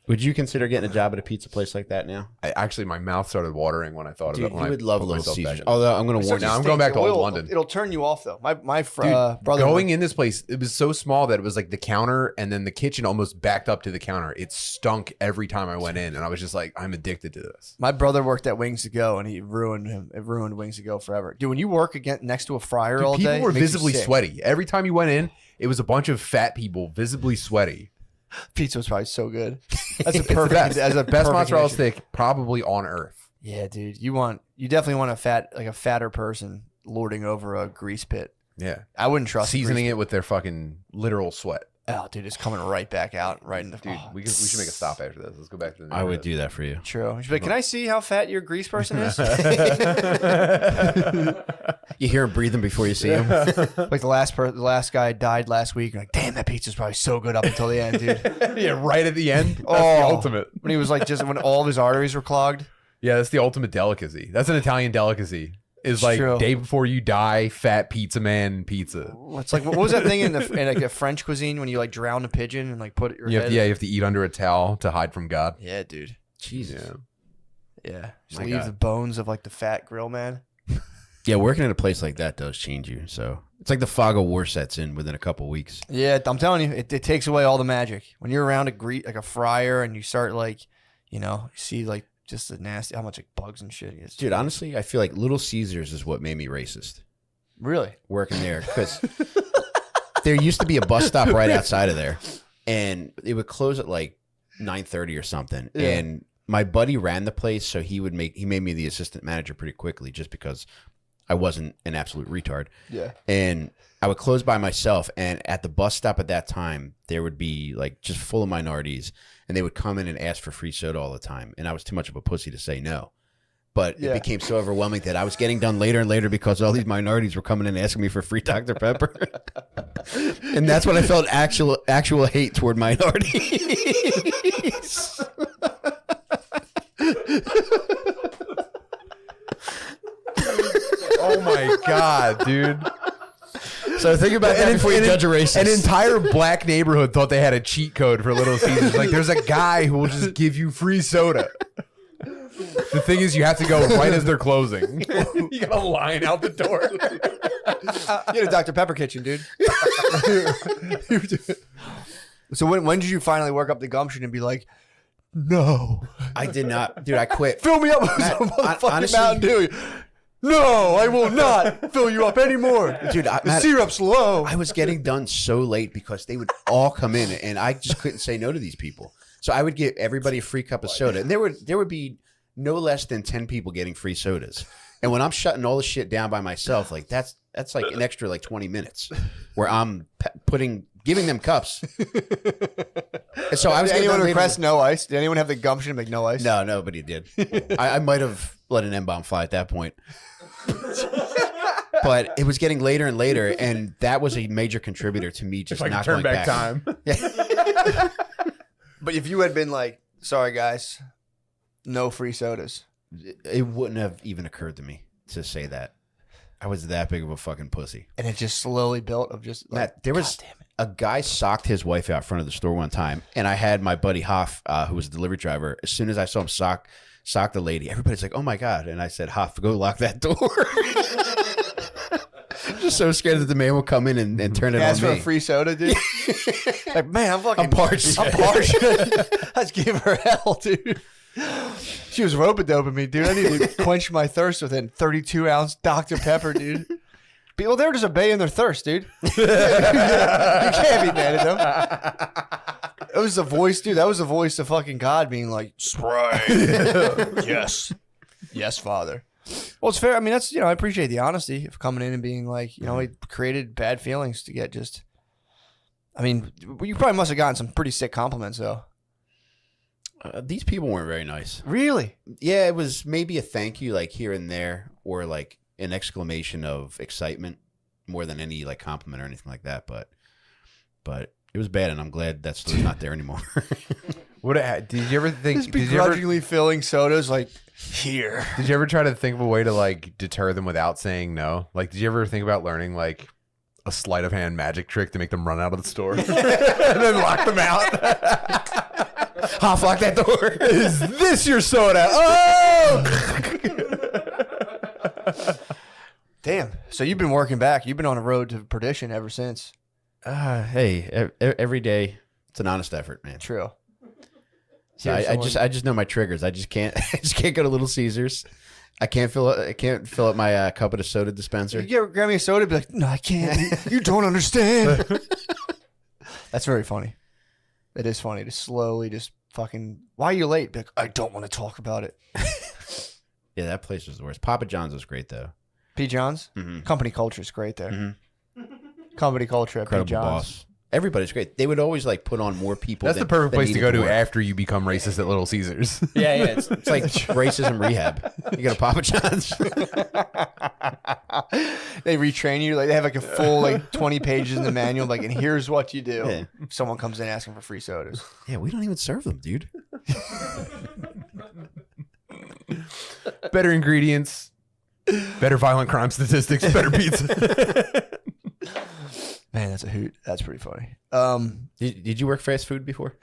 Would you consider getting a job at a pizza place like that now? Actually, my mouth started watering when I thought of it. Dude, When you I would love put Little myself back Caesars. in. Although I'm going to warn you. Now I'm going back to old London. It'll turn you off though. My Dude, brother going in this place, it was so small that it was like the counter and then the kitchen almost backed up to the counter. It stunk every time I went in, and I was just like, I'm addicted to this. My brother worked at Wings to Go, and it ruined Wings to Go forever. Dude, when you work again next to a fryer Dude, all day, people were it makes you visibly sick. sweaty. Every time you went in, it was a bunch of fat people visibly sweaty. Pizza was probably so good. That's a It's the perfect. best. As a Best perfect mozzarella connection. steak probably on earth. Yeah, dude. You definitely want a fatter person lording over a grease pit. Yeah. I wouldn't trust Seasoning grease it with their fucking literal sweat. Oh, dude, it's coming right back out, right in the. Dude, oh, we should make a stop after this. Let's go back to the I would do that for you. True. You should be like, can I see how fat your grease person is? You hear him breathing before you see him. Like the last guy died last week. You're like, damn, that pizza's probably so good up until the end, dude. Yeah, right at the end. That's the Oh. ultimate. When he was like, just when all of his arteries were clogged. Yeah, that's the ultimate delicacy. That's an Italian delicacy. Is like true. day before you die, fat pizza man pizza. It's like, what was that thing in like the French cuisine when you like drown a pigeon and like put it your You head? have, you have to eat under a towel to hide from God. Yeah, dude. Jesus. Yeah. Just My leave God. the bones of like the fat grill man. Yeah, working at a place like that does change you. So it's like the fog of war sets in within a couple weeks. Yeah, I'm telling you, it takes away all the magic. When you're around like a fryer and you start like, you see like just the nasty, how much like bugs and shit is. Dude, honestly, I feel like Little Caesars is what made me racist. Really? Working there. Because there used to be a bus stop right outside of there. And it would close at like 9:30 or something. Yeah. And my buddy ran the place, so he made me the assistant manager pretty quickly just because I wasn't an absolute retard. Yeah. And I would close by myself, and at the bus stop at that time, there would be like just full of minorities, and they would come in and ask for free soda all the time. And I was too much of a pussy to say no. But it became so overwhelming that I was getting done later and later because all these minorities were coming in and asking me for free Dr. Pepper. And that's when I felt actual hate toward minorities. Oh my God, dude. So think about that before you judge a racist. An entire black neighborhood thought they had a cheat code for Little Caesars. Like, there's a guy who will just give you free soda. The thing is, you have to go right as they're closing. You got a line out the door. You had a Dr. Pepper kitchen, dude. So when did you finally work up the gumption and be like, no, I did not. Dude, I quit. fill me up with Matt, some motherfucking honestly- Mountain Dew? No, I will not fill you up anymore. Dude, The Matt, syrup's low. I was getting done so late because they would all come in, and I just couldn't say no to these people. So I would give everybody a free cup of soda, and there would be no less than 10 people getting free sodas. And when I'm shutting all the shit down by myself, like that's like an extra like 20 minutes where I'm giving them cups. And so I was Did getting anyone done request later. no ice? Did anyone have the gumption to make no ice? No, nobody did. I might have let an M-bomb fly at that point. But it was getting later and later, and that was a major contributor to me just If I not could turn going back time. But if you had been like, sorry guys, no free sodas. It wouldn't have even occurred to me to say that. I was that big of a fucking pussy. And it just slowly built of just like, Matt, there was a guy socked his wife out front of the store one time, and I had my buddy Hoff, who was a delivery driver. As soon as I saw him sock the lady, everybody's like, "Oh my god!" And I said, "Hoff, go lock that door." Just so scared that the man will come in and turn it ask on for me. a free soda, dude. Like, man, I'm parched. I'm parched. Let's give her hell, dude. She was rope-a-doping me, dude. I need to quench my thirst with a 32-ounce Dr. Pepper, dude. People, they're just obeying their thirst, dude. You can't be mad at them. It was the voice, dude. That was the voice of fucking God being like, Sprite. Yes. Yes, Father. Well, it's fair. I mean, that's, I appreciate the honesty of coming in and being like, it created bad feelings to get just, I mean, you probably must have gotten some pretty sick compliments, though. These people weren't very nice. Really? Yeah, it was maybe a thank you, like here and there, or like an exclamation of excitement more than any like compliment or anything like that. But It was bad, and I'm glad that store's not there anymore. Did you ever think? Just begrudgingly filling sodas like here. Did you ever try to think of a way to like deter them without saying no? Like, did you ever think about learning like a sleight of hand magic trick to make them run out of the store and then lock them out? Half lock that door. Is this your soda? Oh! Damn. So you've been working back. You've been on a road to perdition ever since. Hey, every day it's an honest effort, man. True. So I just know my triggers. I just can't go to Little Caesars. I can't fill up my cup at a soda dispenser. You grab me a soda, be like, no, I can't. You don't understand. That's very funny. It is funny to slowly just fucking. Why are you late? Be like, I don't want to talk about it. Yeah, that place was the worst. Papa John's was great though. P. John's company culture is great there. Company culture at Incredible P. John's. boss. Everybody's great. They would always like put on more people. That's the perfect place to go to work. after you become racist at Little Caesars. Yeah. It's like racism rehab. You go to Papa John's. They retrain you. Like they have like a full like 20 pages in the manual. Like, and here's what you do. Yeah. If someone comes in asking for free sodas. Yeah, we don't even serve them, dude. Better ingredients, better violent crime statistics, better pizza. Man, that's a hoot. That's pretty funny. Did you work fast food before?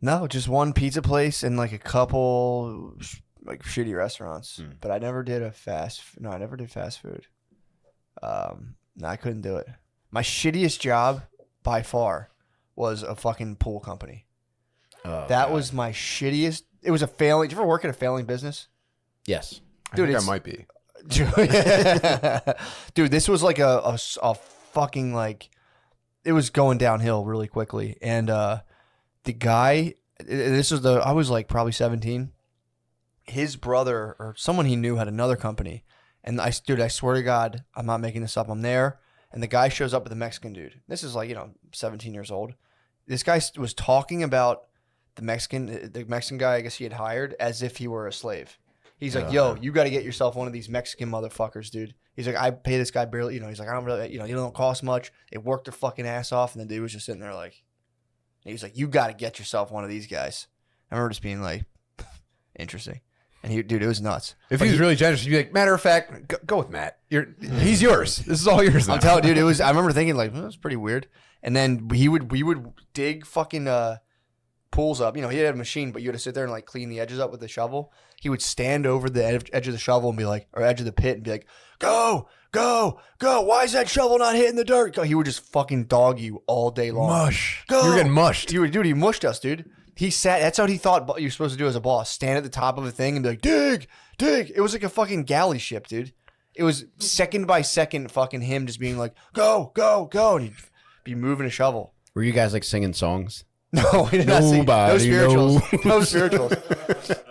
No, just one pizza place and like a couple like shitty restaurants. But I never did I never did fast food. No, I couldn't do it. My shittiest job by far was a fucking pool company. Oh, that was my shittiest. It was a failing. Did you ever work at a failing business? Yes. Dude, I think I might be. Dude, this was like a fucking like, it was going downhill really quickly. And the guy, I was like probably 17. His brother or someone he knew had another company. And I swear to God, I'm not making this up. I'm there. And the guy shows up with a Mexican dude. This is like, 17 years old. This guy was talking about the Mexican guy, I guess he had hired, as if he were a slave. He's like, yo, you got to get yourself one of these Mexican motherfuckers, dude. He's like, I pay this guy barely, he's like, I don't really, you don't cost much. It worked their fucking ass off. And the dude was just sitting there like, he's like, you got to get yourself one of these guys. I remember just being like, interesting. And dude, it was nuts. If he was really generous, you'd be like, matter of fact, go with Matt. He's yours. This is all yours now. I'm telling you, dude, I remember thinking like, that's pretty weird. And then we would dig fucking pools up. He had a machine, but you had to sit there and like clean the edges up with the shovel. He would stand over the edge of the shovel and be like, or edge of the pit and be like, go, go, go. Why is that shovel not hitting the dirt? He would just fucking dog you all day long. Mush. Go. You were getting mushed. Dude, he mushed us, dude. He sat, that's what he thought you're supposed to do as a boss. Stand at the top of a thing and be like, dig, dig. It was like a fucking galley ship, dude. It was second by second fucking him just being like, go, go, go. And he'd be moving a shovel. Were you guys like singing songs? No, we did not sing. No spirituals. No spirituals.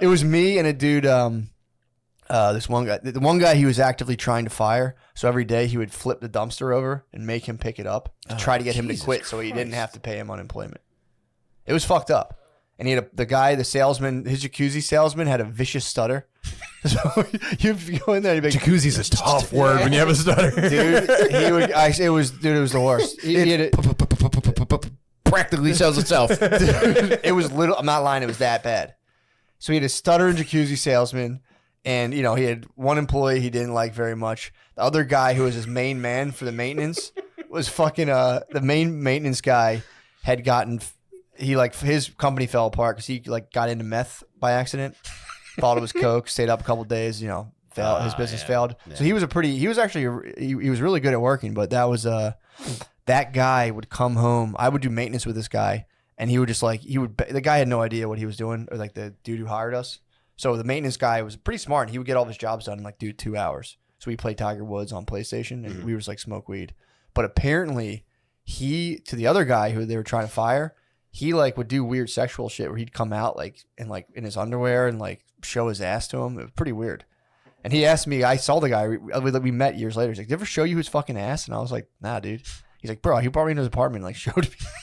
It was me and a dude, this one guy. The one guy he was actively trying to fire. So every day he would flip the dumpster over and make him pick it up to try to get him to quit so he didn't have to pay him unemployment. It was fucked up. And he had the salesman, his jacuzzi salesman had a vicious stutter. So you go in there and you'd be like, Jacuzzi's a tough word when you have a stutter. Dude, it was the worst. He had Practically sells itself. Dude, it was little. I'm not lying. It was that bad. So he had a stuttering jacuzzi salesman, and he had one employee he didn't like very much. The other guy who was his main man for the maintenance was fucking the main maintenance guy had gotten. His company fell apart because he got into meth by accident. Thought it was coke. Stayed up a couple days. Failed. His business failed. Yeah. So he was he was really good at working, but that was that guy would come home. I would do maintenance with this guy, and he would just the guy had no idea what he was doing, or like the dude who hired us. So the maintenance guy was pretty smart, and he would get all of his jobs done in like 2 hours. So we played Tiger Woods on PlayStation, and we would just like smoke weed. But apparently to the other guy who they were trying to fire, he like would do weird sexual shit where he'd come out in his underwear and like show his ass to him. It was pretty weird. And he asked me, I saw the guy, we met years later. He's like, did he ever show you his fucking ass? And I was like, nah, dude. He's like, bro, he brought me into his apartment and like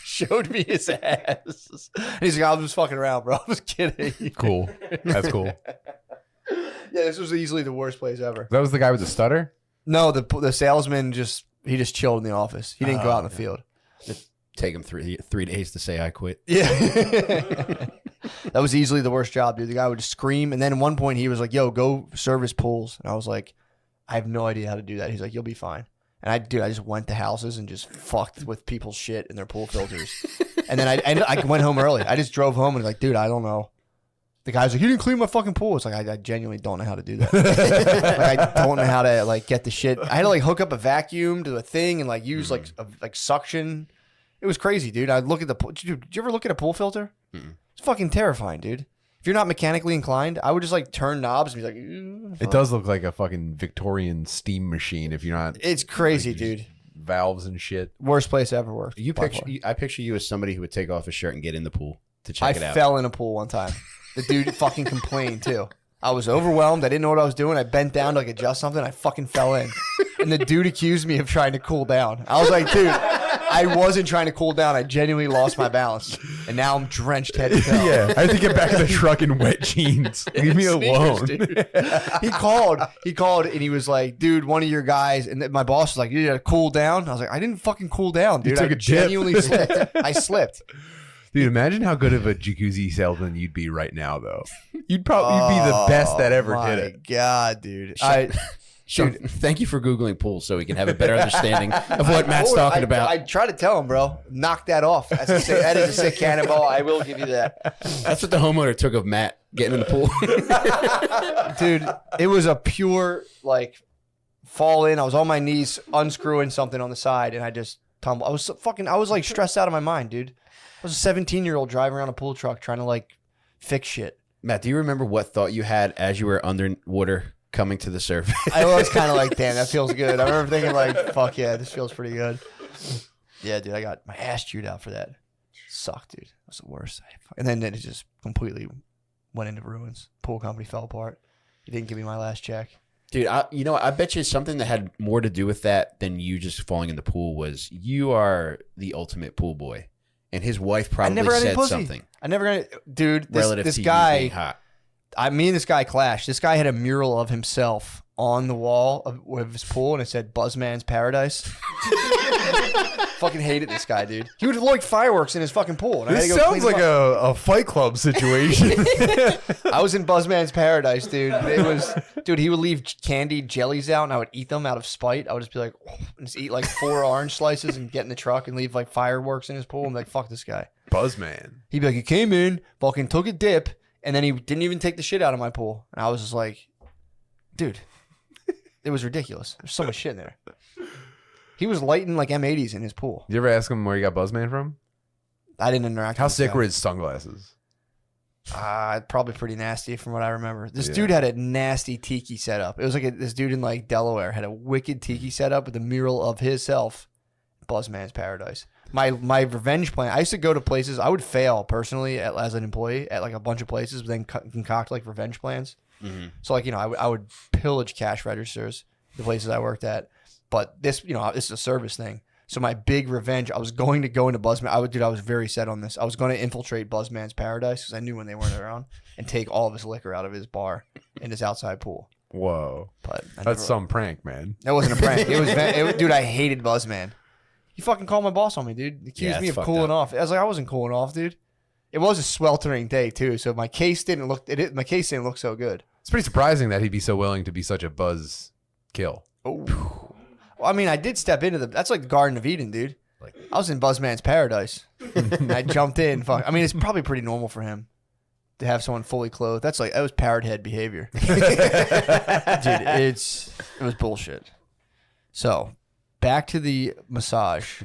showed me his ass. And he's like, I was just fucking around, bro. I was kidding. Cool. That's cool. Yeah, this was easily the worst place ever. That was the guy with the stutter? No, the salesman he just chilled in the office. He didn't go out in the field. take him 3 days to say I quit. Yeah. That was easily the worst job, dude. The guy would just scream. And then at one point he was like, yo, go service pools. And I was like, I have no idea how to do that. He's like, you'll be fine. And I just went to houses and just fucked with people's shit in their pool filters. And then I went home early. I just drove home and was like, dude, I don't know. The guy's like, you didn't clean my fucking pool. It's like, I genuinely don't know how to do that. Like, I don't know how to like get the shit. I had to like hook up a vacuum to a thing and like use like suction. It was crazy, dude. I'd look at the pool. Did you ever look at a pool filter? It's fucking terrifying, dude. If you're not mechanically inclined, I would just like turn knobs and be like, it does look like a fucking Victorian steam machine if you're not. It's crazy, dude. Valves and shit. Worst place I ever worked. I picture you as somebody who would take off his shirt and get in the pool to check it out. I fell in a pool one time. The dude fucking complained too. I was overwhelmed. I didn't know what I was doing. I bent down to like adjust something. I fucking fell in. And the dude accused me of trying to cool down. I was like, dude, I wasn't trying to cool down. I genuinely lost my balance. And now I'm drenched head to toe. Yeah, I had to get back in the truck in wet jeans. Leave me alone. He called and he was like, dude, one of your guys. And then my boss was like, you gotta cool down. I was like, I didn't fucking cool down, dude. You took I a dip. genuinely slipped. I slipped. Dude, imagine how good of a jacuzzi salesman you'd be right now, though. You'd be the best that ever did it. My God, dude. Sean, thank you for Googling pools so we can have a better understanding of what Matt's talking about. I try to tell him, bro. Knock that off. That is a sick cannonball. I will give you that. That's what the homeowner took of Matt getting in the pool. Dude, it was a pure, like, fall in. I was on my knees unscrewing something on the side, and I just tumbled. I was like stressed out of my mind, dude. I was a 17-year-old driving around a pool truck trying to, like, fix shit. Matt, do you remember what thought you had as you were underwater coming to the surface? I was kind of like, damn, that feels good. I remember thinking like, fuck yeah, this feels pretty good. Yeah, dude, I got my ass chewed out for that. Sucked, dude. It was the worst. And then it just completely went into ruins. Pool company fell apart. He didn't give me my last check. Dude, I bet you something that had more to do with that than you just falling in the pool was you are the ultimate pool boy. And his wife probably said something. I never got it. Dude, relative this to guy, you being hot. me and this guy clashed. This guy had a mural of himself on the wall of his pool, and it said Buzzman's Paradise. Fucking hated this guy, dude. He would like fireworks in his fucking pool. And This sounds like a Fight Club situation. I was in Buzzman's Paradise, dude. It was, dude, he would leave candied jellies out, and I would eat them out of spite. I would just be like, and just eat like 4 orange slices and get in the truck and leave like fireworks in his pool. I'm like, fuck this guy. Buzzman. He'd be like, he came in, fucking took a dip, and then he didn't even take the shit out of my pool. And I was just like, dude, it was ridiculous. There's so much shit in there. He was lighting like M80s in his pool. You ever ask him where you got Buzzman from? I didn't interact How with sick this guy. were his sunglasses? Probably pretty nasty from what I remember. This dude had a nasty tiki setup. It was like this dude in like Delaware had a wicked tiki setup with a mural of himself. Buzzman's Paradise. My revenge plan. I used to go to places. I would fail personally as an employee at like a bunch of places, but then concoct like revenge plans. Mm-hmm. So like, you know, I would pillage cash registers, the places I worked at. But this, you know, this is a service thing. So my big revenge, I was going to go into Buzzman. I was very set on this. I was going to infiltrate Buzzman's Paradise because I knew when they weren't around and take all of his liquor out of his bar in his outside pool. Whoa. But that's some prank, man. That wasn't a prank. It was, dude, I hated Buzzman. He fucking called my boss on me, dude. He accused me of cooling off. I was like, I wasn't cooling off, dude. It was a sweltering day too, so my case didn't look so good. It's pretty surprising that he'd be so willing to be such a buzz kill. Oh. Well, I mean, I did step into that's like the Garden of Eden, dude. I was in Buzzman's Paradise. And I jumped in. I mean, it's probably pretty normal for him to have someone fully clothed. That was parrot head behavior. Dude, it was bullshit. So, back to the massage.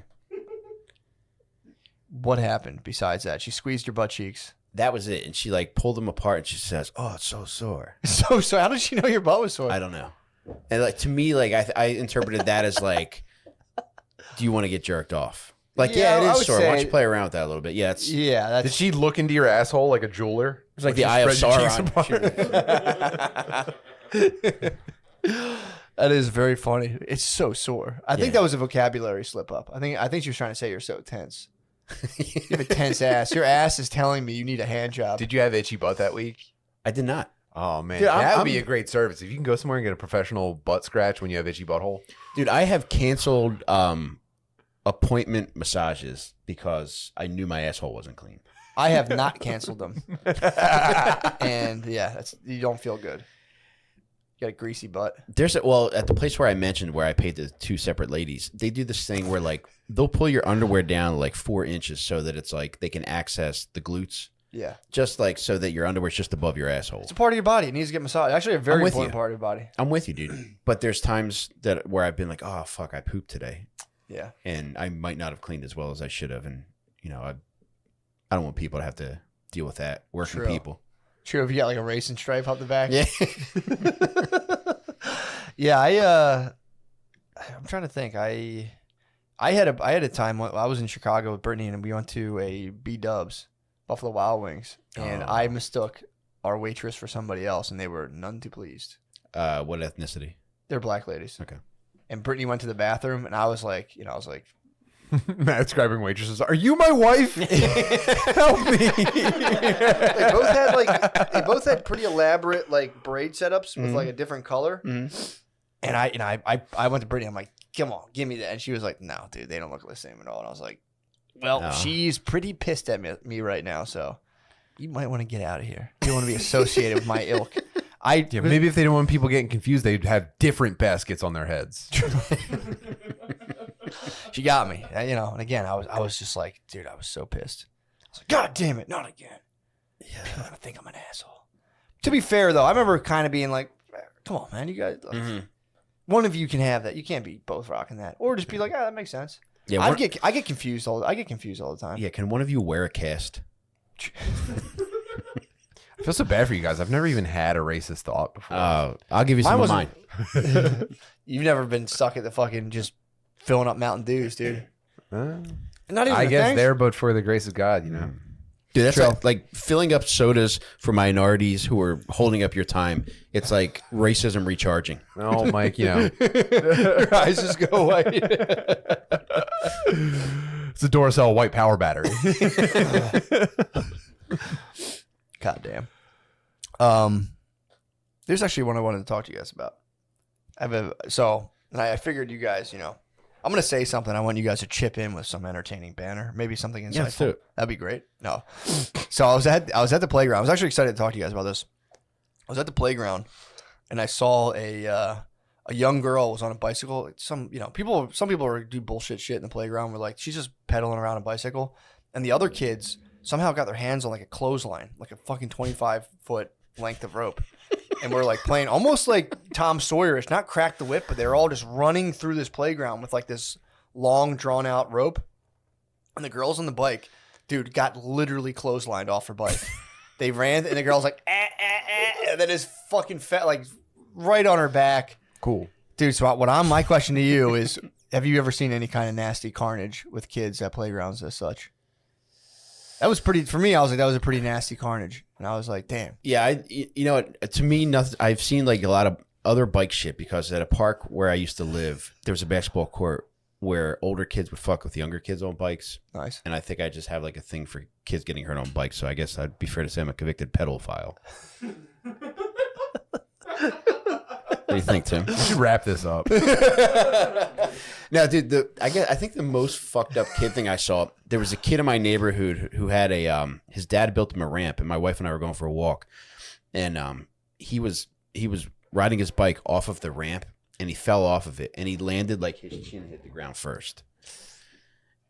What happened besides that? She squeezed your butt cheeks. That was it. And she like pulled them apart and she says, "Oh, it's so sore." So how did she know your butt was sore? I don't know. And like to me, like I interpreted that as like, do you want to get jerked off? Like, yeah, it is sore. Why don't you play around with that a little bit? Yeah, it's Did she look into your asshole like a jeweler? It was like the Eye of Sauron. That is very funny. It's so sore. I think that was a vocabulary slip up. I think she was trying to say you're so tense. You have a tense ass. Your ass is telling me you need a hand job. Did you have itchy butt that week? I did not. Oh man, Dude, that would be a great service if you can go somewhere and get a professional butt scratch when you have itchy butthole. Dude, I have canceled appointment massages because I knew my asshole wasn't clean. I have not canceled them. And yeah, you don't feel good. You got a greasy butt. There's at the place where I mentioned where I paid the 2 separate ladies, they do this thing where like they'll pull your underwear down like 4 inches so that it's like they can access the glutes. Yeah. Just like so that your underwear's just above your asshole. It's a part of your body. It needs to get massaged. Actually, a very important part of your body. I'm with you, dude. But there's times where I've been like, oh fuck, I pooped today. Yeah. And I might not have cleaned as well as I should have, and I don't want people to have to deal with that. Working people. True, if you got like a racing stripe up the back. Yeah. Yeah, I'm trying to think. I had a time when I was in Chicago with Brittany and we went to a B-Dubs, Buffalo Wild Wings, and I mistook our waitress for somebody else, and they were none too pleased. What ethnicity? They're black ladies. Okay. And Brittany went to the bathroom, and I was like, Matt describing waitresses. Are you my wife? Help me. They both had pretty elaborate like braid setups with like a different color. Mm-hmm. And I went to Brittany. I'm like, come on, give me that. And she was like, no, dude, they don't look the same at all. And I was like, well, she's pretty pissed at me right now. So you might want to get out of here. You don't want to be associated with my ilk. Maybe if they don't want people getting confused, they'd have different baskets on their heads. She got me, and again, I was just like, dude, I was so pissed. I was like, God damn it, not again. Yeah, people are gonna think I'm an asshole. To be fair, though, I remember kind of being like, come on, man, you guys, one of you can have that. You can't be both rocking that, or just be like, that makes sense. Yeah, I get confused all the time. Yeah, can one of you wear a cast? I feel so bad for you guys. I've never even had a racist thought before. I'll give you some of mine. You've never been stuck at the fucking just filling up Mountain Dews, dude. Not even. I guess there, but for the grace of God, Dude, that's like filling up sodas for minorities who are holding up your time. It's like racism recharging. Oh, Mike, your eyes just go white. It's a Duracell white power battery. God damn. There's actually one I wanted to talk to you guys about. I figured you guys, I'm going to say something. I want you guys to chip in with some entertaining banner, maybe something insightful. Yeah, let's do it. That'd be great. No. So I was at the playground. I was actually excited to talk to you guys about this. I was at the playground and I saw a young girl was on a bicycle. Some people do bullshit shit in the playground. We're like, she's just pedaling around a bicycle, and the other kids somehow got their hands on like a clothesline, like a fucking 25-foot length of rope. And we're like playing almost like Tom Sawyerish, not crack the whip, but they're all just running through this playground with like this long drawn out rope. And the girls on the bike, dude, got literally clotheslined off her bike. They ran and the girl's like, and then his fucking fat, like right on her back. Cool. Dude, so my question to you is, have you ever seen any kind of nasty carnage with kids at playgrounds as such? That was pretty, for me, I was like, that was a pretty nasty carnage. And I was like, damn. Yeah, to me, nothing. I've seen like a lot of other bike shit because at a park where I used to live, there was a basketball court where older kids would fuck with younger kids on bikes. Nice. And I think I just have like a thing for kids getting hurt on bikes. So I guess I'd be fair to say I'm a convicted pedophile. What do you think, Tim? We should wrap this up. Now, dude, I think the most fucked up kid thing I saw, there was a kid in my neighborhood who had his dad built him a ramp, and my wife and I were going for a walk, and he was riding his bike off of the ramp, and he fell off of it, and he landed like his chin hit the ground first,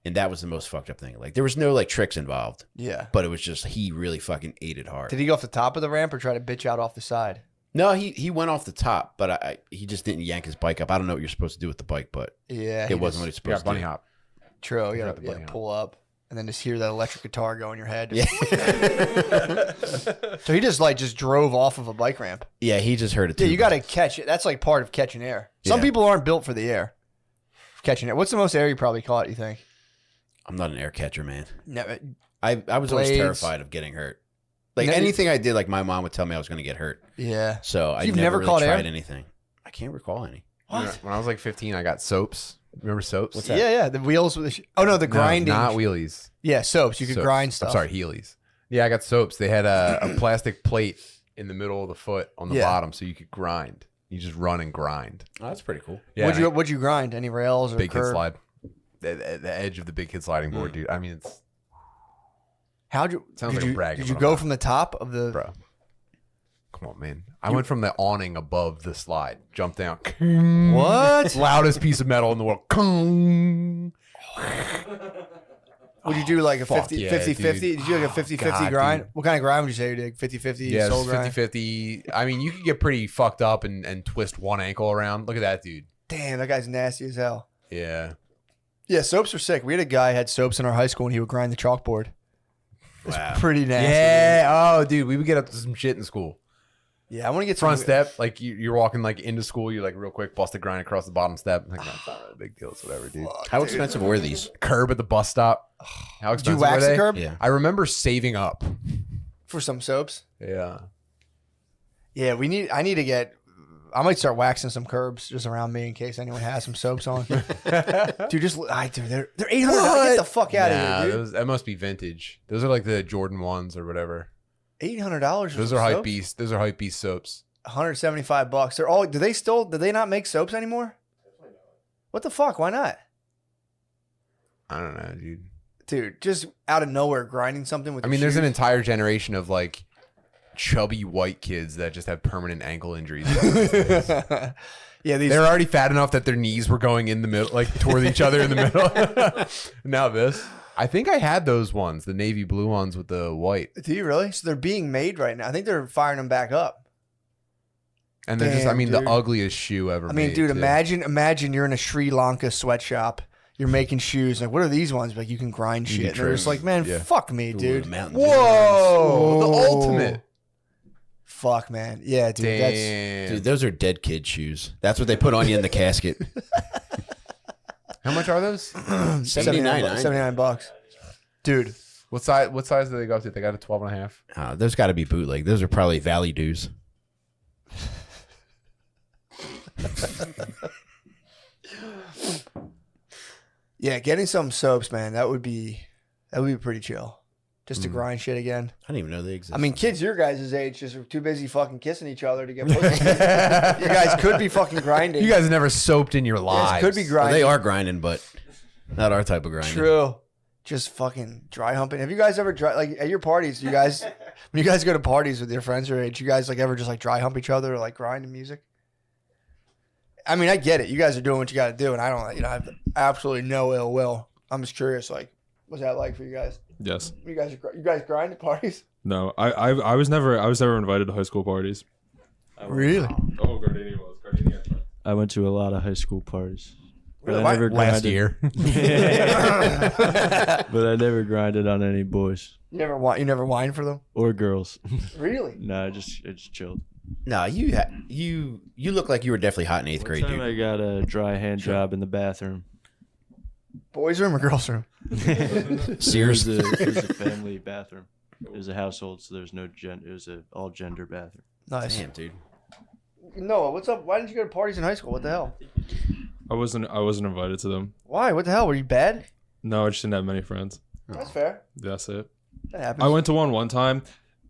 and that was the most fucked up thing. Like there was no like tricks involved, yeah, but it was just he really fucking ate it hard. Did he go off the top of the ramp or try to bitch out off the side? No, he went off the top, but he just didn't yank his bike up. I don't know what you're supposed to do with the bike, but yeah, it wasn't what he's supposed to bunny do. hop. True, you gotta pull up and then just hear that electric guitar go in your head. Yeah. So he just drove off of a bike ramp. Yeah, he just heard it too. Yeah, you got to catch it. That's like part of catching air. Some people aren't built for the air. Catching air. What's the most air you probably caught, you think? I'm not an air catcher, man. Never. I was always terrified of getting hurt. Like anything I did, like my mom would tell me I was going to get hurt. Yeah. So I You've never never caught tried air? anything. I can't recall any. What? When I was like 15, I got soaps. Remember soaps? What's that? Yeah. The wheels. The grinding. No, not wheelies. Yeah, soaps. You could Soaps. grind stuff. I'm sorry, Heelys. Yeah, I got soaps. They had a plastic plate in the middle of the foot on the bottom, so you could grind. You just run and grind. Oh, that's pretty cool. Yeah, What'd you grind? Any rails or big hit curb? slide. the edge of the big kid sliding board, dude. I mean, it's Did you bragging. Did you go from the top of the? Bro, come on, man. I went from the awning above the slide, jumped down. What? Loudest piece of metal in the world. Would you do like a Fuck 50 yeah, 50 50? dude. Did you do like a 50 50 God, grind? dude. What kind of grind would you say you did? 50 50 Yeah, soul 50 grind? 50. I mean, you could get pretty fucked up and twist one ankle around. Look at that dude. Damn, that guy's nasty as hell. Yeah. Yeah, soaps are sick. We had a guy who had soaps in our high school and he would grind the chalkboard. It's pretty nasty. Yeah. Oh, dude, we would get up to some shit in school. Yeah, I want to get Front some step, like you're walking like into school, you're like real quick, bust a grind across the bottom step. Like, that's not really a big deal. It's whatever, dude. How expensive were these? Curb at the bus stop. How Did you expensive wax were the they? curb? Yeah. I remember saving up. for some soaps. Yeah. Yeah, I need to get. I might start waxing some curbs just around me in case anyone has some soaps on. Dude, they're $800. Get the fuck out of here, dude. That must be vintage. Those are like the Jordan ones or whatever. $800. Those are hype beast. Those are hype beast soaps. $175. They're all. Do they not make soaps anymore? What the fuck? Why not? I don't know, dude. Dude, just out of nowhere grinding something with. I mean, there's an entire generation of like chubby white kids that just have permanent ankle injuries. Yeah, they're already fat enough that their knees were going in the middle, like toward each other in the middle. Now this. I think I had those ones, the navy blue ones with the white. Do you really? So they're being made right now. I think they're firing them back up. And they're just, Damn, the dude. ugliest shoe ever made. Dude, too. imagine you're in a Sri Lanka sweatshop. You're making shoes. Like, what are these ones? Like, you can grind You shit. can And they're just trim. like, man, Yeah. fuck me, dude. Mountain Whoa! The ultimate. Fuck, man. Yeah, dude. Damn. Dude, those are dead kid shoes. That's what they put on you in the casket. How much are those? That's 79. $79. Dude. What size do they go up to? They got a 12 and a half. Those got to be bootleg. Those are probably Valley dues. Yeah, getting some soaps, man. That would be pretty chill. Just to grind shit again. I didn't even know they existed. I mean, kids your guys' age just are too busy fucking kissing each other to get pussy. You guys could be fucking grinding. You guys have never soaped in your You guys lives. could be Well, grinding. they are grinding, but not our type of grinding. True. Just fucking dry humping. Have you guys ever like at your parties? You guys, when you guys go to parties with your friends your age, you guys like ever just like dry hump each other or like grind to music? I mean, I get it. You guys are doing what you got to do, and I don't. I have absolutely no ill will. I'm just curious. Like, what's that like for you guys? Yes. You guys grind at parties? No. I was never invited to high school parties. Really? Oh, Gardenia was. Gardenia. I went to a lot of high school parties. But Really? I never Last grinded. year. But I never grinded on any boys You never whine for them? or girls. Really? No, I just chilled. No, you look like you were definitely hot in eighth One grade, time dude. I got a dry hand job in the bathroom. Boys' room or girls' room? Sears. It was a family bathroom. It was a household, so there's no gender. It was an all gender bathroom. Nice. Damn, dude. Noah, what's up? Why didn't you go to parties in high school? What the hell? I wasn't invited to them. Why? What the hell? Were you bad? No, I just didn't have many friends. That's fair. That's it. That happens. I went to one time.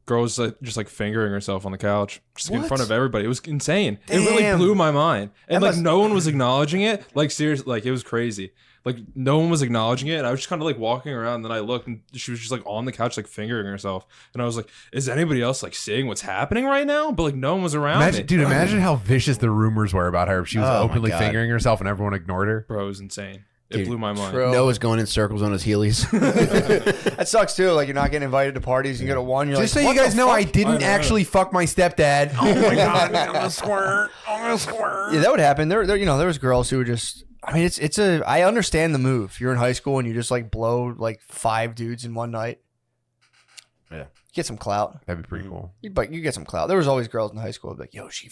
Girl was just like fingering herself on the couch, just in What? front of everybody. It was insane. It really Damn. blew my mind, and That like must- no one was acknowledging it. Like seriously, like it was crazy. Like no one was acknowledging it, and I was just kind of like walking around. And then I looked, and she was just like on the couch, like fingering herself. And I was like, "Is anybody else like seeing what's happening right now?" But like no one was around me. Imagine how vicious the rumors were about her if she was Oh, my openly God. fingering herself and everyone ignored her. Bro, it was insane. It Dude, blew my mind. True. Noah's going in circles on his heelys. That sucks too. Like you're not getting invited to parties. You go to one. You're Just like, so you what guys the know, fuck? I didn't actually fuck my stepdad. Oh my god, I'm gonna squirt. Yeah, that would happen. There was girls who were just. I mean, I understand the move. You're in high school and you just like blow like 5 dudes in one night. Yeah. Get some clout. That'd be pretty cool. You get some clout. There was always girls in high school who'd be like, yo, she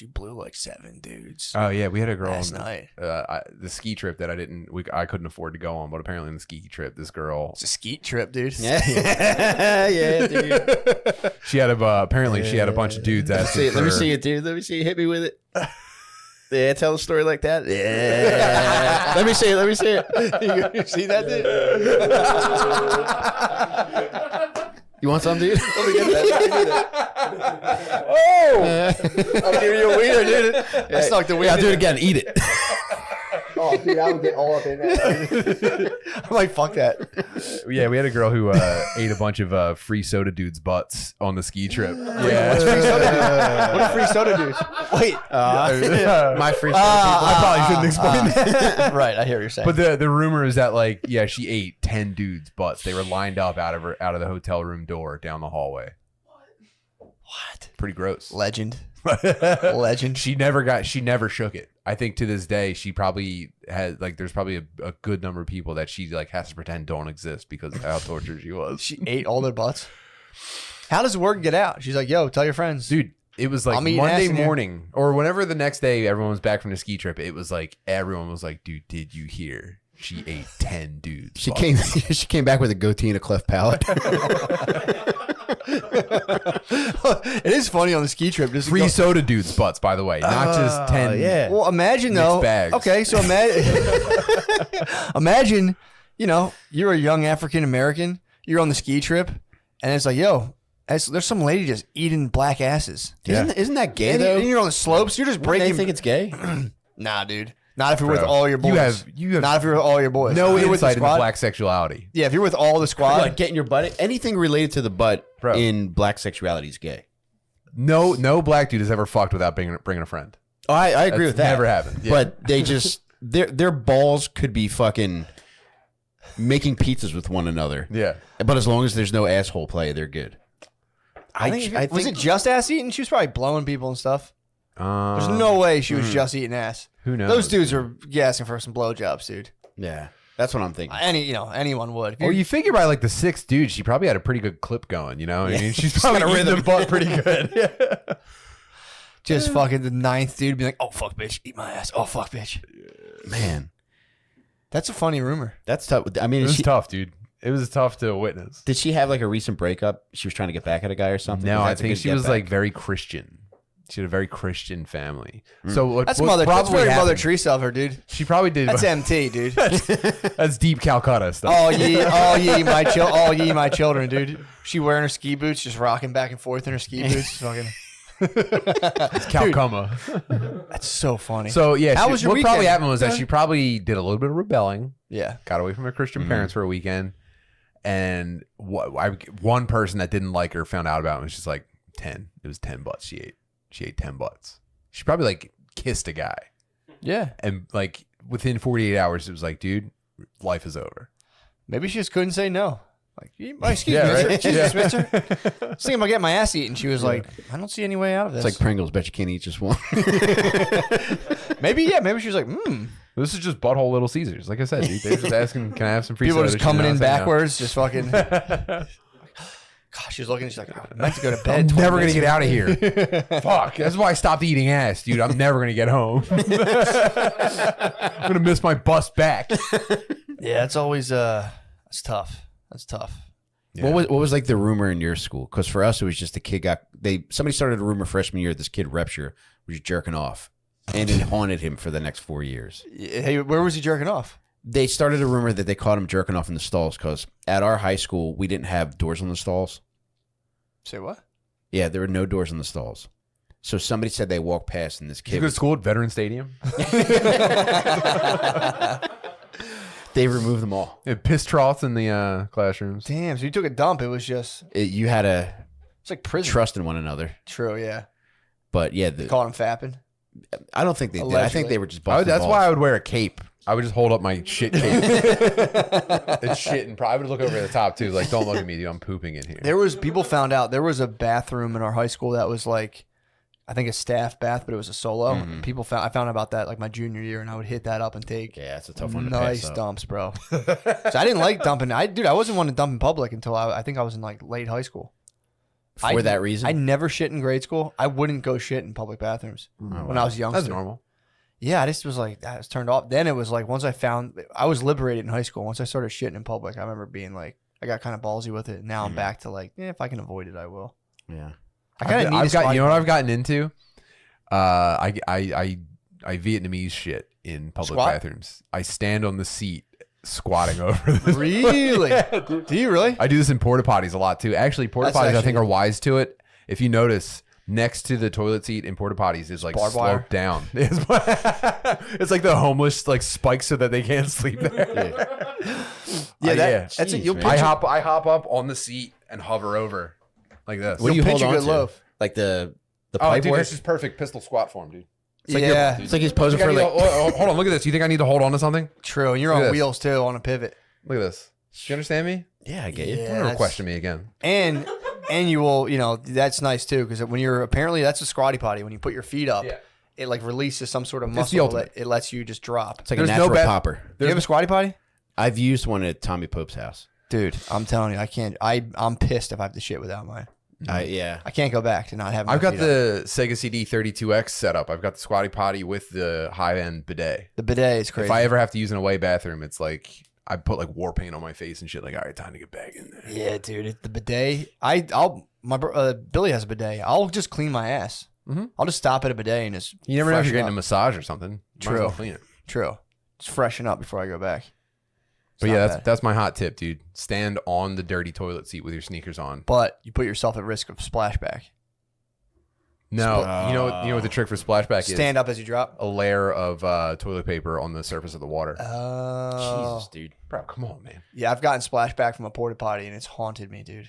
blew like 7 dudes Oh yeah, we had a girl last on night. the ski trip that I couldn't afford to go on, but apparently on the ski trip, this girl It's a skeet trip, dude. yeah, dude. she had apparently she had a bunch of dudes asking. Let me for- see it, dude. Let me see it. Hit me with it. Yeah, tell a story like that. Yeah. Let me see it. Let me see it. You see that, dude? You want some, dude? Let me get that. Oh! I'll give you a wiener, dude. I snuck the wiener. Yeah, I'll do it again. Eat it. Oh, Oh, dude, I would get all up in that. I'm like, fuck that. Yeah, we had a girl who ate a bunch of free soda dudes' butts on the ski trip. Yeah. What's free soda dudes? What are free soda dudes? Wait. My free soda I probably shouldn't explain that. Right, I hear what you're saying. But the rumor is that like, yeah, she ate 10 dudes' butts. They were lined up out of the hotel room door down the hallway. What? Pretty gross. Legend. Legend. She never shook it. I think to this day she probably had like there's probably a good number of people that she like has to pretend don't exist because of how tortured she was. She ate all their butts. How does word get out? She's like, yo, tell your friends. Dude, it was like Monday morning or whenever the next day everyone was back from the ski trip, it was like everyone was like, dude, did you hear? She ate 10 dudes. She came back with a goatee and a cleft palate. It is funny on the ski trip. Just free soda dudes' butts, by the way, not just 10. Yeah. Well, imagine though. bags. Okay, so imagine, you know, you're a young African American. You're on the ski trip, and it's like, yo, there's some lady just eating black asses. Isn't that gay And though? you're on the slopes. You're just breaking. They think it's gay. Nah, dude. Not if you're with all your boys. You have Not if you're with all your boys. no If you're with the insight into squad- black sexuality. Yeah, if you're with all the squad. Like getting your butt. Anything related to the butt Bro. in black sexuality is gay. No black dude has ever fucked without bringing a friend. Oh, I agree That's with that. never happened. Yeah. But they just their balls could be fucking making pizzas with one another. Yeah. But as long as there's no asshole play, they're good. I think was it just ass eating? She was probably blowing people and stuff. There's Um, no way she was just eating ass. Who knows? Those dudes are asking for some blowjobs, dude. Yeah, that's what I'm thinking. Anyone would. If Or you figure by like the 6th dude, she probably had a pretty good clip going, you know? I mean, she's probably eating the butt pretty good. Yeah. just fucking the 9th dude be like, oh, fuck, bitch, eat my ass. Oh, fuck, bitch. Man, That's a funny rumor. that's tough. I mean, It was tough, dude. It was tough to witness. did she have like a recent breakup? She was trying to get back at a guy or something? No, I That's a think good she get was back. like very Christian. She had a very Christian family. So what, That's what Mother. That's probably very Mother happened- Teresa of her, dude. She probably did. That's MT, dude. That's deep Calcutta stuff. all ye my children, dude. She wearing her ski boots, just rocking back and forth in her ski boots. Fucking. It's Calcumma. That's so funny. So yeah, How was your what probably weekend? happened was that she probably did a little bit of rebelling. Yeah. Got away from her Christian parents for a weekend, and one person that didn't like her found out about it and was just like 10. It was 10 butts she ate. She ate 10 butts. She probably like kissed a guy, Yeah. and like within 48 hours, it was like, dude, life is over. Maybe she just couldn't say no. Like, excuse Yeah, me, right? mister. Excuse me, mister. I was thinking about getting my ass eaten. She was like, I don't see any way out of this. It's like Pringles. Bet you can't eat just one. maybe she was like, This is just butthole Little Caesars. Like I said, dude, they're just asking, can I have some free people soda? just She coming did in not say no. backwards, just fucking. Gosh, she was looking. She's like, I meant to go to bed. I'm 20 never gonna minutes get ago. out of here. Fuck. That's why I stopped eating ass, dude. I'm never gonna get home. I'm gonna miss my bus back. Yeah, it's always that's tough. That's tough. Yeah. What was like the rumor in your school? Because for us, it was just a kid somebody started a rumor freshman year. This kid Repture was jerking off, and it haunted him for the next 4 years. Hey, where was he jerking off? They started a rumor that they caught him jerking off in the stalls because at our high school we didn't have doors on the stalls. Say what? Yeah, there were no doors in the stalls. So somebody said they walked past and this Did you kid go to school at Veteran Stadium? they removed them all. Yeah, piss troughs in the classrooms. Damn. So you took a dump. It was just. You had to It's like prison. trust in one another. True. Yeah. But yeah, Caught him fapping. I don't think they did. I think they were just busting That's balls. why I would wear a cape. I would just hold up my shit cape and shit, and probably would look over the top too. Like, don't look at me, dude. I'm pooping in here. People found out there was a bathroom in our high school that was like, I think a staff bath, but it was a solo. I found out about that like my junior year, and I would hit that up and take Yeah, it's a tough one to nice pass up. dumps, bro. So I didn't like dumping. I wasn't one to dump in public until I think I was in like late high school. For that reason? I never shit in grade school. I wouldn't go shit in public bathrooms when I was young. That's normal. Yeah, I just was like, I was turned off. Then it was like, once I was liberated in high school. Once I started shitting in public, I remember being like, I got kind of ballsy with it. Now I'm back to like, if I can avoid it, I will. Yeah. I kind of need I've a squad. you know what I've gotten into? I Vietnamese shit in public Squat? bathrooms. I stand on the seat squatting over this. Really? Do you really? I do this in porta potties a lot too. Actually, porta That's potties I actually- think are wise to it. If you notice, next to the toilet seat in porta potties is like barbed wire? sloped down. It's like the homeless like spikes so that they can't sleep there. That's it. Jeez, You'll man. pitch I hop up on the seat and hover over like this. What do you pitch hold a on good to? loaf. Like the Oh, pipe dude, work? this is perfect pistol squat form, dude. Yeah, It's like he's posing for like. Hold on, look at this. You think I need to hold on to something? true. And you're Look at on this. wheels too, on a pivot. Look at this. Do you understand me? Yeah, I get you. Yeah. Don't question me again. And you will, that's nice too, because when you're apparently that's a squatty potty. When you put your feet up, Yeah. it like releases some sort of It's the muscle ultimate. that it lets you just drop. It's like There's a no natural bad- popper. Do you have a squatty potty? I've used one at Tommy Pope's house. Dude, I'm telling you, I can't. I'm pissed if I have to shit without mine. Yeah. I can't go back to not having. I've my got feet up. the Sega CD 32X set up. I've got the squatty potty with the high end bidet. The bidet is crazy. If I ever have to use an away bathroom, it's like I put like war paint on my face and shit. Like, all right, time to get back in there. Yeah, dude, the bidet. Billy has a bidet. I'll just clean my ass. Mhm. I'll just stop at a bidet and just. You never know if you're freshen getting a up. massage or something. Might as True. well clean it. True. Just freshen up before I go back. But It's yeah, not that's bad. that's my hot tip, dude. Stand on the dirty toilet seat with your sneakers on. But you put yourself at risk of splashback. No, you know what the trick for splashback is? Stand up as you drop. A layer of toilet paper on the surface of the water. Oh, Jesus, dude. Bro, come on, man. yeah. I've gotten splashback from a porta potty and it's haunted me, dude.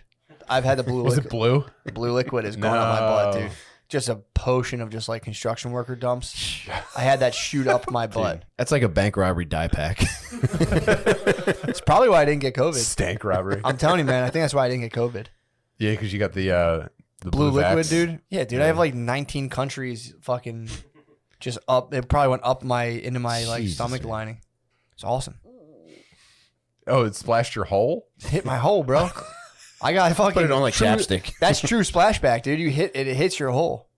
I've had the blue Was liquid. it blue? The blue liquid is going up my butt, No. dude. Just a potion of just like construction worker dumps. I had that shoot up my butt. That's like a bank robbery die pack. It's probably why I didn't get COVID. Stank robbery. I'm telling you, man. I think that's why I didn't get COVID. Yeah, because you got the Blue liquid, Vax. dude. Yeah, dude. I have like 19 countries fucking just up. It probably went up into my like Jesus, stomach man. lining. It's awesome. Oh, it splashed your hole? Hit my hole, bro. I got fucking Put it on like true- chapstick. That's true splashback, dude. You hit it, it hits your hole.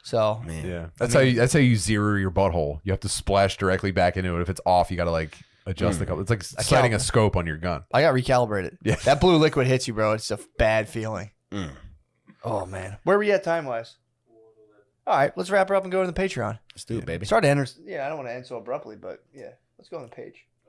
So Man. Yeah. That's how you zero your butthole. You have to splash directly back into it. If it's off, you gotta like adjust the couple. It's like sighting a scope on your gun. I got recalibrated. Yeah. That blue liquid hits you, bro. It's a bad feeling. Mm. Oh man, where were you at time wise? All right, let's wrap her up and go to the Patreon. Let's do it, baby. Sorry to end. Yeah, I don't want to end so abruptly, but yeah, let's go on the page.